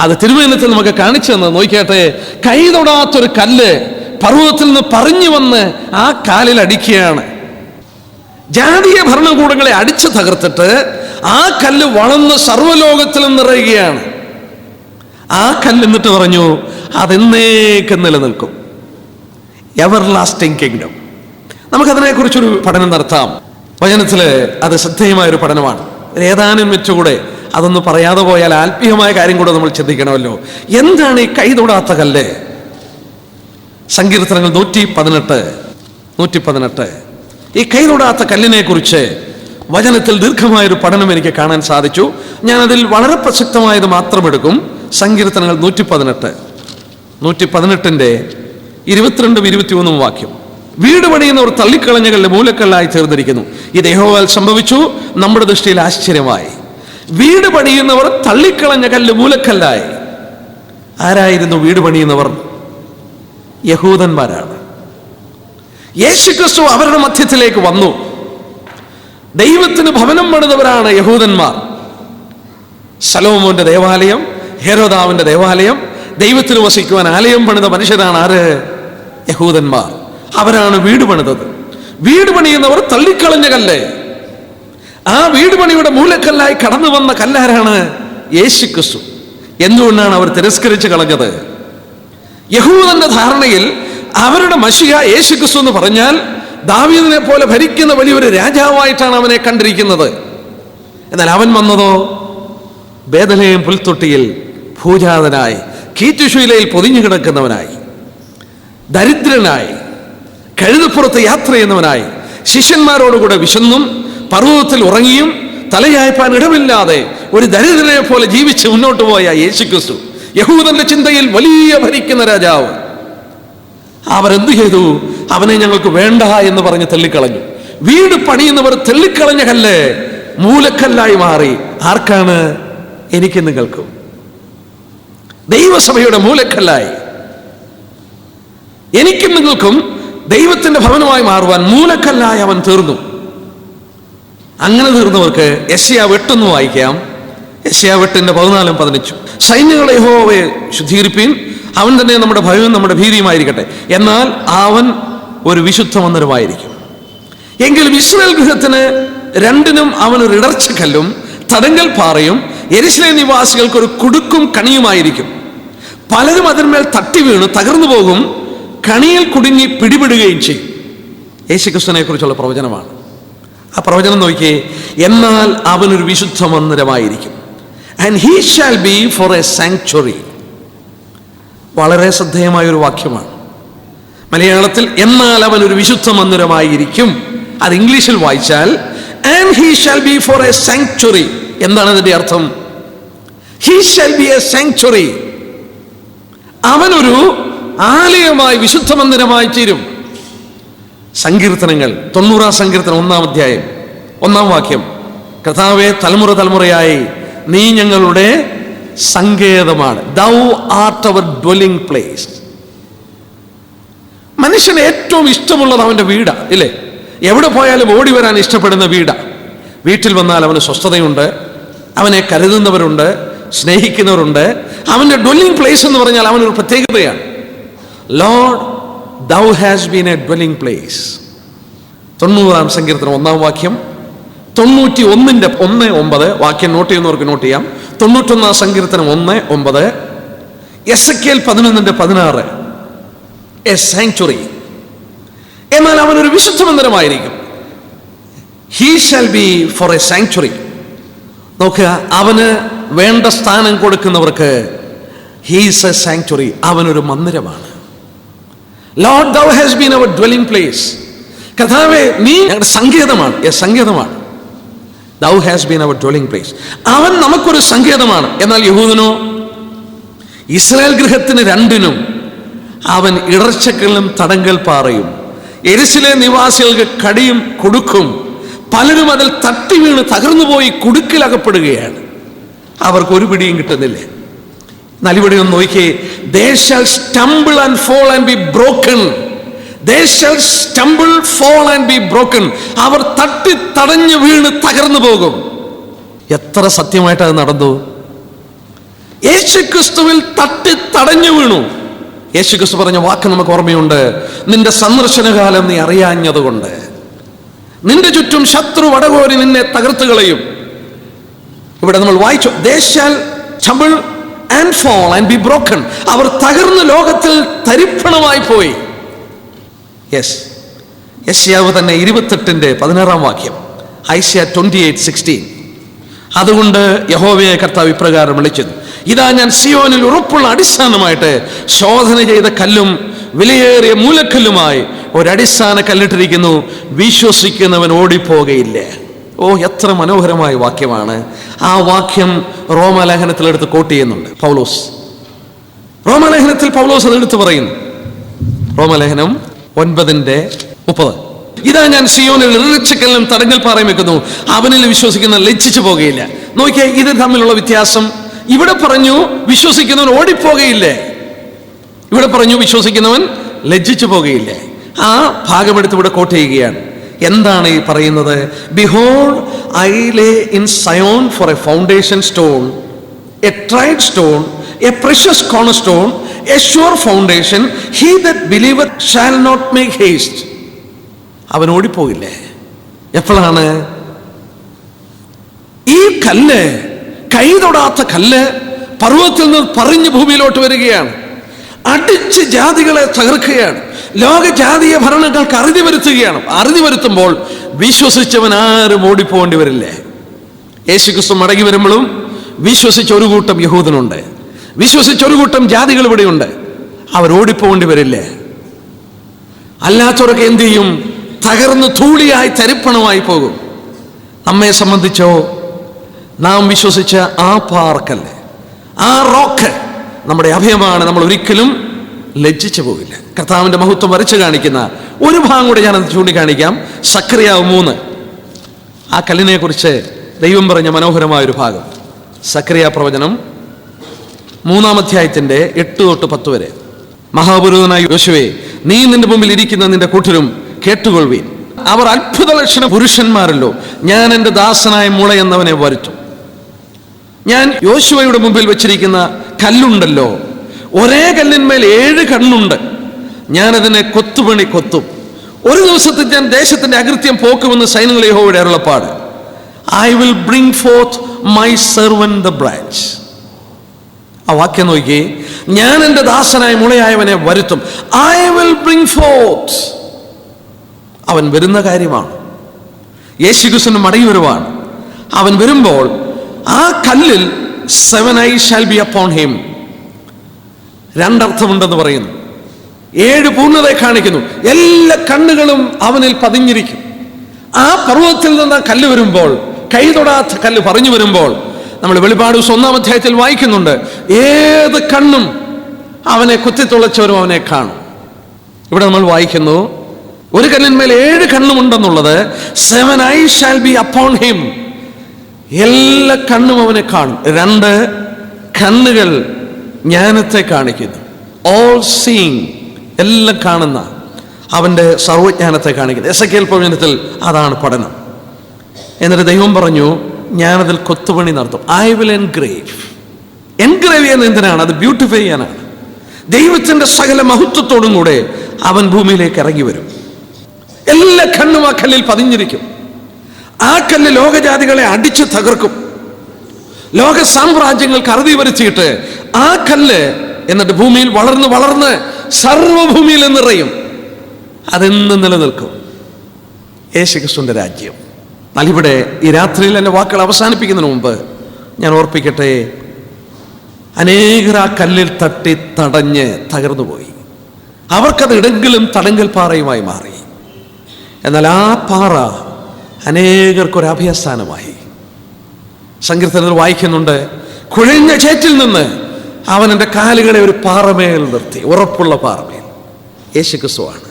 അത് തിരുവചനത്തിൽ നമുക്ക് കാണിച്ചു തന്നത് നോക്കിയാട്ടെ. കൈ തൊടാത്തൊരു കല്ല് പർവ്വതത്തിൽ നിന്ന് പറഞ്ഞു വന്ന് ആ കാലിൽ അടിക്കുകയാണ്. ജാതീയ ഭരണകൂടങ്ങളെ അടിച്ചു തകർത്തിട്ട് ആ കല്ല് വളർന്ന് സർവ്വലോകത്തിലും നിറയുകയാണ്. ആ കല്ല് എന്നിട്ട് പറഞ്ഞു, അതെന്നേക്കും നിലനിൽക്കും. Ever lasting kingdom. നമുക്കതിനെക്കുറിച്ചൊരു പഠനം നടത്താം. വചനത്തില് അത് ശ്രദ്ധേയമായൊരു പഠനമാണ്. ഏതാനും വെച്ചുകൂടെ അതൊന്ന് പറയാതെ പോയാൽ ആത്മീയമായ കാര്യം കൂടെ നമ്മൾ ചിന്തിക്കണമല്ലോ. എന്താണ് ഈ കൈ തൊടാത്ത കല്ല്? സങ്കീർത്തനങ്ങൾ 118 ഈ കൈ തൊടാത്ത കല്ലിനെ കുറിച്ച് വചനത്തിൽ ദീർഘമായൊരു പഠനം എനിക്ക് കാണാൻ സാധിച്ചു. ഞാനതിൽ വളരെ പ്രസക്തമായത് മാത്രം എടുക്കും. സങ്കീർത്തനങ്ങൾ 118 22 23 വാക്യം. വീട് പണിയുന്നവർ തള്ളിക്കളഞ്ഞ കല്ല് മൂലക്കല്ലായി തീർന്നിരിക്കുന്നു. ഇത് യഹോവയാൽ സംഭവിച്ചു, നമ്മുടെ ദൃഷ്ടിയിൽ ആശ്ചര്യമായി. വീട് പണിയുന്നവർ തള്ളിക്കളഞ്ഞ കല്ല് മൂലക്കല്ലായി. ആരായിരുന്നു വീട് പണിയുന്നവർ? യഹൂദന്മാരാണ്. യേശുക്രിസ്തു അവരുടെ മധ്യത്തിലേക്ക് വന്നു. ദൈവത്തിന് ഭവനം പണിതവരാണ് യഹൂദന്മാർ. ശലോമോന്റെ ദേവാലയം, ഹെരോദാവിന്റെ ദേവാലയം, ദൈവത്തിന് വസിക്കുവാൻ ആലയം പണിത മനുഷ്യരാണ് ആര്? യഹൂദന്മാർ. അവരാണ് വീട് പണിതത്. വീട് പണിയുന്നവർ തള്ളിക്കളഞ്ഞ കല്ല്. ആ വീട് പണിയുടെ മൂലക്കല്ലായി കടന്നു വന്ന കല്ലാരാണ്? യേശുക്രിസ്തു. എന്തുകൊണ്ടാണ് അവർ തിരസ്കരിച്ച് കളഞ്ഞത്? യഹൂദന്റെ ധാരണയിൽ അവരുടെ മശിഹ യേശുക്രിസ്തു എന്ന് പറഞ്ഞാൽ ദാവീദിനെ പോലെ ഭരിക്കുന്ന വലിയൊരു രാജാവായിട്ടാണ് അവനെ കണ്ടിരിക്കുന്നത്. എന്നാൽ അവൻ വന്നതോ ബേഥലേം പുൽത്തൊട്ടിയിൽ ഭൂജാതനായി, കീറ്റുശീലയിൽ പൊതിഞ്ഞു കിടക്കുന്നവനായി, ദരിദ്രനായി, കഴുതപ്പുറത്ത് യാത്ര ചെയ്യുന്നവനായി, ശിഷ്യന്മാരോടുകൂടെ വിശന്നും പർവ്വതത്തിൽ ഉറങ്ങിയും തലയായ്പാൻ ഇടമില്ലാതെ ഒരു ദരിദ്രനെ പോലെ ജീവിച്ച് മുന്നോട്ട് പോയ യേശുക്രിസ്തു, യഹൂദന്റെ ചിന്തയിൽ വലിയ ഭരിക്കുന്ന രാജാവ്. അവരെന്തു ചെയ്തു? അവനെ ഞങ്ങൾക്ക് വേണ്ട എന്ന് പറഞ്ഞ് തള്ളിക്കളഞ്ഞു. വീട് പണിയുന്നവർ തള്ളിക്കളഞ്ഞ കല്ല് മൂലക്കല്ലായി മാറി. ആർക്കാണ്? എനിക്ക് നിങ്ങൾക്കും. ദൈവസഭയുടെ മൂലക്കല്ലായി എനിക്കും നിങ്ങൾക്കും ദൈവത്തിന്റെ ഭവനമായി മാറുവാൻ മൂലക്കല്ലായി അവൻ തീർന്നു. അങ്ങനെ തീർന്നവർക്ക് യെശയ്യാ 8 വായിക്കാം. യെശയ്യാ 8:14-15. സൈന്യങ്ങളെ യഹോവയെ ശുദ്ധീകരിപ്പീൻ, അവൻ തന്നെ നമ്മുടെ ഭയവും നമ്മുടെ ഭീതിയുമായിരിക്കട്ടെ, എന്നാൽ അവൻ ഒരു വിശുദ്ധ മന്ദിരമായിരിക്കും. എങ്കിലും ഇസ്രായേൽ ഗൃഹത്തിന് രണ്ടിനും അവനൊരു ഇടർച്ചക്കല്ലും തടങ്കൽ പാറയും യെരൂശലേം നിവാസികൾക്ക് ഒരു കുടുക്കും കണിയുമായിരിക്കും. പലരും അതിന്മേൽ തട്ടി വീണ് തകർന്നു പോകും, കണിയിൽ കുടുങ്ങി പിടിപെടുകയും ചെയ്യും. യേശുക്രിസ്തുവിനെ കുറിച്ചുള്ള പ്രവചനമാണ്. ആ പ്രവചനം നോക്കിയേ. എന്നാൽ അവനൊരു വിശുദ്ധ മന്ദിരമായിരിക്കും. And he shall be for a sanctuary. വളരെ ശ്രദ്ധേയമായ ഒരു വാക്യമാണ്. മലയാളത്തിൽ എന്നാൽ അവൻ ഒരു വിശുദ്ധ മന്ദിരമായിരിക്കും, അത് ഇംഗ്ലീഷിൽ വായിച്ചാൽ and he shall be for a sanctuary. എന്താണ് അതിന്റെ അർത്ഥം? He shall be a sanctuary. അവനൊരു ആലയമായി, വിശുദ്ധ മന്ദിരമായി തീരും. സങ്കീർത്തനങ്ങൾ 90-ാം സങ്കീർത്തനം 1-ാം അധ്യായം 1-ാം വാക്യം, കർത്താവേ തലമുറ തലമുറയായി നീ ഞങ്ങളുടെ സങ്കേതമാണ്. ദൗ ആർട്ട് അവർ ഡ്വെല്ലിംഗ് പ്ലേസ്. മനുഷ്യന് ഏറ്റവും ഇഷ്ടമുള്ളത് അവന്റെ വീടാ, ഇല്ലേ? എവിടെ പോയാലും ഓടി വരാൻ ഇഷ്ടപ്പെടുന്ന വീടാ. വീട്ടിൽ വന്നാൽ അവന് സ്വസ്ഥതയുണ്ട്, അവനെ കരുതുന്നവരുണ്ട്, സ്നേഹിക്കുന്നവരുണ്ട്. അവന്റെ ഡ്വെല്ലിംഗ് പ്ലേസ് എന്ന് പറഞ്ഞാൽ അവനൊരു പ്രത്യേകതയാണ്. Lord thou has been A dwelling place. 90-ാം സങ്കീർത്തനം 1-ാം വാക്യം, 91-ന്റെ 1:9 വാക്യം നോട്ട് ചെയ്യുന്നവർക്ക് നോട്ട് ചെയ്യാം. 91-ാം സങ്കീർത്തനം 1:9. എസെക്കിയേൽ 11-ന്റെ 16 എ സാങ്ച്വറി. എന്നാൽ അവനൊരു വിശുദ്ധ മന്ദിരമായിരിക്കും. He shall be for a sanctuary. നോക്കുക, അവന് വേണ്ട സ്ഥാനം കൊടുക്കുന്നവർക്ക് ഹി ഈസ് എ സാങ്ച്വറി. അവനൊരു മന്ദിരമാണ്. Lord thou has been our dwelling place. കർത്താവേ നീ ഞങ്ങളുടെ സങ്കേതമാണ്. സങ്കേതമാണ്. Thou has been our dwelling place. അവൻ നമുക്കൊരു സങ്കേതമാണ്. എന്നാൽ യഹൂദനോ, ഇസ്രായേൽ ഗൃഹത്തിന് രണ്ടിനും അവൻ ഇടർച്ചക്കല്ലും തടങ്കൽ പാറയും. യെരൂശലേം നിവാസികൾക്ക് കടിയും കുടുക്കും. പലരും അതിൽ തട്ടി വീണ് തകർന്നുപോയി കുടുക്കിലകപ്പെടുകയാണ്. അവർക്ക് ഒരു പിടിയും കിട്ടുന്നില്ല. എന്നാൽ ഇവിടെ ഒന്ന് നോക്കിയേ. They shall stumble and fall and be broken. They shall stumble, fall and be broken. അവർ തട്ടി തടഞ്ഞു വീണ് തകർന്നു പോകും. എത്ര സത്യമായിട്ട് അത് നടന്നു. യേശുക്രിസ്തുവിൽ തട്ടി തടഞ്ഞു വീണു. യേശുക്രിസ്തു പറഞ്ഞ വാക്ക് നമുക്ക് ഓർമ്മയുണ്ട്. നിന്റെ സന്ദർശനകാലം നീ അറിയാഞ്ഞതുകൊണ്ട് നിന്റെ ചുറ്റും ശത്രു വടകോരി നിന്നെ തകർത്ത് കളയും. ഇവിടെ നമ്മൾ വായിച്ചു, They shall stumble and fall and be broken. അവർ തകർന്ന് ലോകത്തിൽ തരിപ്പണമായി പോയി. യെശയ്യാവ് തന്നെ 28-ന്റെ 16-ാം വാക്യം, ഐശയ്യ 28:16. അതുകൊണ്ട് യഹോവയെ കർത്താവ് ഇപ്രകാരം വിളിച്ചത്, ഇതാ ഞാൻ സിയോനിൽ ഉറപ്പുള്ള അടിസ്ഥാനമായിട്ട് ശോധന ചെയ്ത കല്ലും വിലയേറിയ മൂലക്കല്ലുമായി ഒരടിസ്ഥാന കല്ലിട്ടിരിക്കുന്നു, വിശ്വസിക്കുന്നവൻ ഓടിപ്പോകയില്ല. ഓ, എത്ര മനോഹരമായ വാക്യമാണ്. ആ വാക്യം റോമാലേഖനത്തിലെടുത്ത് കോട്ട് ചെയ്യുന്നുണ്ട് പൗലോസ്. റോമാലേഖനത്തിൽ പൗലോസ് അതെടുത്ത് പറയുന്നു. റോമാലേഖനം 9:30. ഇതാ ഞാൻ സിയോനിൽ ഇറച്ചക്കല്ലും തടങ്കൽ പാറയും വെക്കുന്നു, അവനിൽ വിശ്വസിക്കുന്ന ലജ്ജിച്ചു പോകുകയില്ല. നോക്കിയേ, ഇത് തമ്മിലുള്ള വ്യത്യാസം. ഇവിടെ പറഞ്ഞു വിശ്വസിക്കുന്നവൻ ഓടിപ്പോകയില്ലേ, ഇവിടെ പറഞ്ഞു വിശ്വസിക്കുന്നവൻ ലജ്ജിച്ചു പോകുകയില്ലേ. ആ ഭാഗമെടുത്ത് ഇവിടെ കോട്ട് ചെയ്യുകയാണ്. എന്താണ് ഈ പറയുന്നത്? Behold, I lay in Zion for a foundation stone, a tried stone, a precious cornerstone, a sure foundation. He that believeth shall not make haste. അവൻ ഓടിപ്പോകില്ലേ. എപ്പോഴാണ്? ഈ കല്ല്, കൈ തൊടാത്ത കല്ല് പർവ്വതത്തിൽ നിന്ന് പറിഞ്ഞ് ഭൂമിയിലോട്ട് വരികയാണ്. അടിച്ച് ജാതികളെ തകർക്കുകയാണ്. ലോക ജാതീയ ഭരണങ്ങൾക്ക് അറുതി വരുത്തുകയാണ്. അറുതി വരുത്തുമ്പോൾ വിശ്വസിച്ചവൻ ആരും ഓടിപ്പോകേണ്ടി വരില്ലേ. യേശുക്രിസ്തു മടങ്ങി വരുമ്പോഴും വിശ്വസിച്ച ഒരു കൂട്ടം യഹൂദനുണ്ട്, വിശ്വസിച്ച ഒരു കൂട്ടം ജാതികൾ ഇവിടെയുണ്ട്. അവർ ഓടിപ്പോകേണ്ടി വരില്ലേ. അല്ലാത്തവരൊക്കെ എന്ത് ചെയ്യും? തകർന്ന് ധൂളിയായി തരിപ്പണമായി പോകും. നമ്മെ സംബന്ധിച്ചോ, നാം വിശ്വസിച്ച ആ പാറക്കല്ല്, ആ റോക്ക് നമ്മുടെ അഭയമാണ്. നമ്മൾ ഒരിക്കലും ലജ്ജിച്ചു പോകില്ല. കർത്താവിന്റെ മഹത്വം വരച്ചു കാണിക്കുന്ന ഒരു ഭാഗം കൂടെ ഞാനത് ചൂണ്ടിക്കാണിക്കാം. സക്കറിയാവ് 3, ആ കല്ലിനെ കുറിച്ച് ദൈവം പറഞ്ഞ മനോഹരമായൊരു ഭാഗം. സക്കറിയാ പ്രവചനം 3-ാം അധ്യായത്തിന്റെ 8 തൊട്ട് 10 വരെ. മഹാപുരോഹിതനായ യോശുവേ, നീ നിന്റെ മുമ്പിൽ ഇരിക്കുന്ന നിന്റെ കൂട്ടരും കേട്ടുകൊള്ളുവീൻ. അവർ അത്ഭുത ലക്ഷണ പുരുഷന്മാരല്ലോ. ഞാൻ എൻ്റെ ദാസനായ മുള എന്നവനെ വരുത്തും. ഞാൻ യോശുവയുടെ മുമ്പിൽ വെച്ചിരിക്കുന്ന കല്ലുണ്ടല്ലോ, ഒരേ കല്ലിന്മേൽ 7 കണ്ണുണ്ട്. ഞാനതിനെ കൊത്തുപണി കൊത്തും. ഒരു ദിവസത്തിൽ ഞാൻ ദേശത്തിന്റെ അകൃത്യം പോക്കുമെന്ന് സൈന്യങ്ങളെ യഹോവയുടെ അരുളപ്പാട്. I will bring forth my servant the branch. ആ വാക്യം നോക്കി, ഞാൻ എൻ്റെ ദാസനായ മുളയായവനെ വരുത്തും. I will bring fourth. അവൻ വരുന്ന കാര്യമാണ്. യേശുക്രിസ്തു മടങ്ങി വരുവാണ്. അവൻ വരുമ്പോൾ ആ കല്ലിൽ 7 eyes shall be upon him. രണ്ടർത്ഥമുണ്ടെന്ന് പറയുന്നു. 7 പൂർണ്ണതയെ കാണിക്കുന്നു. എല്ലാ കണ്ണുകളും അവനിൽ പതിഞ്ഞിരിക്കും. ആ പർവ്വതത്തിൽ നിന്ന് ആ കല്ല് വരുമ്പോൾ, കൈ തൊടാത്ത കല്ല് പറഞ്ഞു വരുമ്പോൾ, നമ്മൾ വെളിപ്പാട് 1-ാം അധ്യായത്തിൽ വായിക്കുന്നുണ്ട്, ഏത് കണ്ണും അവനെ കുത്തിത്തുളച്ചവരും അവനെ കാണും. ഇവിടെ നമ്മൾ വായിക്കുന്നു, ഒരു കല്ലിന്മേൽ 7 കണ്ണുമുണ്ടെന്നുള്ളത്. 7 eyes shall be upon him. എല്ലാ കണ്ണും അവനെ കാണും. 2 കണ്ണുകൾ ജ്ഞാനത്തെ കാണിക്കുന്നു. ഓൾ സീയിങ്, എല്ലാം കാണുന്ന അവന്റെ സർവജ്ഞാനത്തെ കാണിക്കുന്നു. എസെക്കിയേൽ പ്രവചനത്തിൽ അതാണ് പഠനം. എന്നിട്ട് ദൈവം പറഞ്ഞു, ഞാനതിൽ കൊത്തുപണി നടത്തും. I will engrave. എൻഗ്രേവ് ചെയ്യുന്ന എന്തിനാണ്? അത് ബ്യൂട്ടിഫൈ ചെയ്യാനാണ്. ദൈവത്തിന്റെ സകല മഹത്വത്തോടും കൂടെ അവൻ ഭൂമിയിലേക്ക് ഇറങ്ങി വരും. എല്ലാ കണ്ണും ആ കല്ലിൽ പതിഞ്ഞിരിക്കും. ആ കല്ല് ലോകജാതികളെ അടിച്ചു തകർക്കും. ലോക സാമ്രാജ്യങ്ങൾക്ക് അറുതി വരുത്തിയിട്ട് ആ കല്ല് എന്നിട്ട് ഭൂമിയിൽ വളർന്ന് വളർന്ന് സർവ്വഭൂമിയിൽ നിറയും. അതെന്നും നിലനിൽക്കും. യേശുക്രിസ്തുവിന്റെ രാജ്യം. എന്നാൽ ഇവിടെ ഈ രാത്രിയിൽ എൻ്റെ വാക്കുകൾ അവസാനിപ്പിക്കുന്നതിന് മുമ്പ് ഞാൻ ഓർപ്പിക്കട്ടെ, അനേകർ ആ കല്ലിൽ തട്ടി തടഞ്ഞ് തകർന്നു പോയി. അവർക്കത് ഇടങ്കിലും തടങ്കൽ പാറയുമായി മാറി. എന്നാൽ ആ പാറ അനേകർക്കൊരു അഭയസ്ഥാനമായി. സങ്കീർത്തനത്തിൽ വായിക്കുന്നുണ്ട്, കുഴഞ്ഞ ചേറ്റിൽ നിന്ന് അവൻ എൻ്റെ കാലുകളെ ഒരു പാറമേൽ നിർത്തി, ഉറപ്പുള്ള പാറമേൽ. യേശുക്രിസ്തുവാണ്.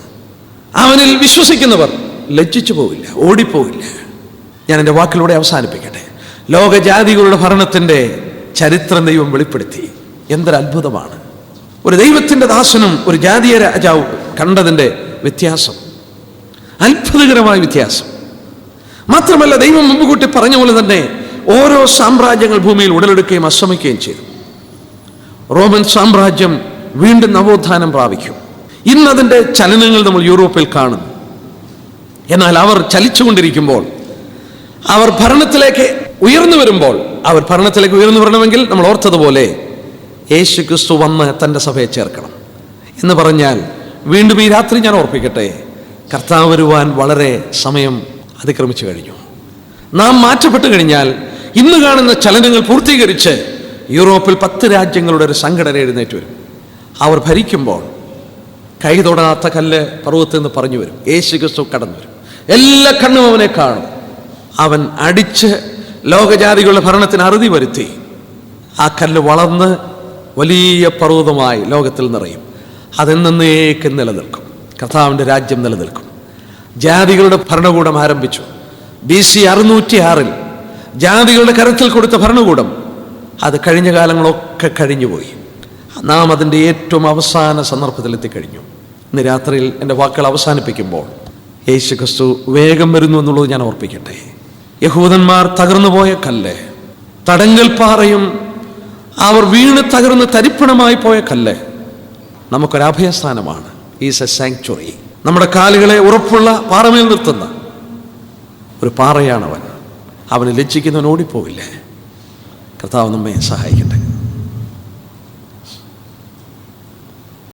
അവനിൽ വിശ്വസിക്കുന്നവർ ലജ്ജിച്ചു പോവില്ല, ഓടിപ്പോവില്ല. ഞാൻ എൻ്റെ വാക്കിലൂടെ അവസാനിപ്പിക്കട്ടെ. ലോകജാതികളുടെ ഭരണത്തിൻ്റെ ചരിത്രം ദൈവം വെളിപ്പെടുത്തി. എന്തൊരു അത്ഭുതമാണ്! ഒരു ദൈവത്തിൻ്റെ ദാസനും ഒരു ജാതീയ രാജാവും കണ്ടതിൻ്റെ വ്യത്യാസം, അത്ഭുതകരമായ വ്യത്യാസം. മാത്രമല്ല, ദൈവം മുമ്പ് കൂട്ടി പറഞ്ഞ പോലെ തന്നെ ഓരോ സാമ്രാജ്യങ്ങൾ ഭൂമിയിൽ ഉടലെടുക്കുകയും അസ്തമിക്കുകയും ചെയ്തു. റോമൻ സാമ്രാജ്യം വീണ്ടും നവോത്ഥാനം പ്രാപിക്കും. ഇന്നതിൻ്റെ ചലനങ്ങൾ നമ്മൾ യൂറോപ്പിൽ കാണുന്നു. എന്നാൽ അവർ ചലിച്ചുകൊണ്ടിരിക്കുമ്പോൾ, അവർ ഭരണത്തിലേക്ക് ഉയർന്നു വരുമ്പോൾ, അവർ ഭരണത്തിലേക്ക് ഉയർന്നു വരണമെങ്കിൽ നമ്മൾ ഓർത്തതുപോലെ യേശുക്രിസ്തു വന്ന് തൻ്റെ സഭയെ ചേർക്കണം എന്ന് പറഞ്ഞാൽ, വീണ്ടും ഈ രാത്രി ഞാൻ ഓർപ്പിക്കട്ടെ, കർത്താവ് വരുവാൻ വളരെ സമയം അതിക്രമിച്ചു കഴിഞ്ഞു. നാം മാറ്റപ്പെട്ടു കഴിഞ്ഞാൽ ഇന്ന് കാണുന്ന ചലനങ്ങൾ പൂർത്തീകരിച്ച് യൂറോപ്പിൽ 10 രാജ്യങ്ങളുടെ ഒരു സംഘടന എഴുന്നേറ്റ് വരും. അവർ ഭരിക്കുമ്പോൾ കൈ തൊടാത്ത കല്ല് പർവ്വതത്തിൽ നിന്ന് പറഞ്ഞു വരും. യേശുക്രിസ്തു കടന്നു വരും. എല്ലാ കണ്ണും അവനെ കാണും. അവൻ അടിച്ച് ലോകജാതികളുടെ ഭരണത്തിന് അറുതി വരുത്തി ആ കല്ല് വളർന്ന് വലിയ പർവ്വതമായി ലോകത്തിൽ നിറയും. അതെന്നേക്കും നിലനിൽക്കും. കർത്താവിൻ്റെ രാജ്യം നിലനിൽക്കും. ജാതികളുടെ ഭരണകൂടം ആരംഭിച്ചു. BC 606 ജാതികളുടെ കരത്തിൽ കൊടുത്ത ഭരണകൂടം അത് കഴിഞ്ഞ കാലങ്ങളൊക്കെ കഴിഞ്ഞുപോയി. നാം അതിൻ്റെ ഏറ്റവും അവസാന സന്ദർഭത്തിൽ എത്തിക്കഴിഞ്ഞു. ഇന്ന് രാത്രിയിൽ എൻ്റെ വാക്കുകൾ അവസാനിപ്പിക്കുമ്പോൾ യേശുക്രിസ്തു വേഗം വരുന്നു എന്നുള്ളത് ഞാൻ ഓർപ്പിക്കട്ടെ. യഹൂദന്മാർ തകർന്നു പോയ കല്ല്, തടങ്കൽ പാറയും അവർ വീണ് തകർന്ന് തരിപ്പണമായി പോയ കല്ല് നമുക്കൊരഭയസ്ഥാനമാണ്. Is a sanctuary. നമ്മുടെ കാലുകളെ ഉറപ്പുള്ള പാറമേൽ നിർത്തുന്ന ഒരു പാറയാണവൻ. അവന് ലജ്ജിക്കുന്നവൻ ഓടിപ്പോവില്ലേ. കർത്താവ് നമ്മെ സഹായിക്കട്ടെ.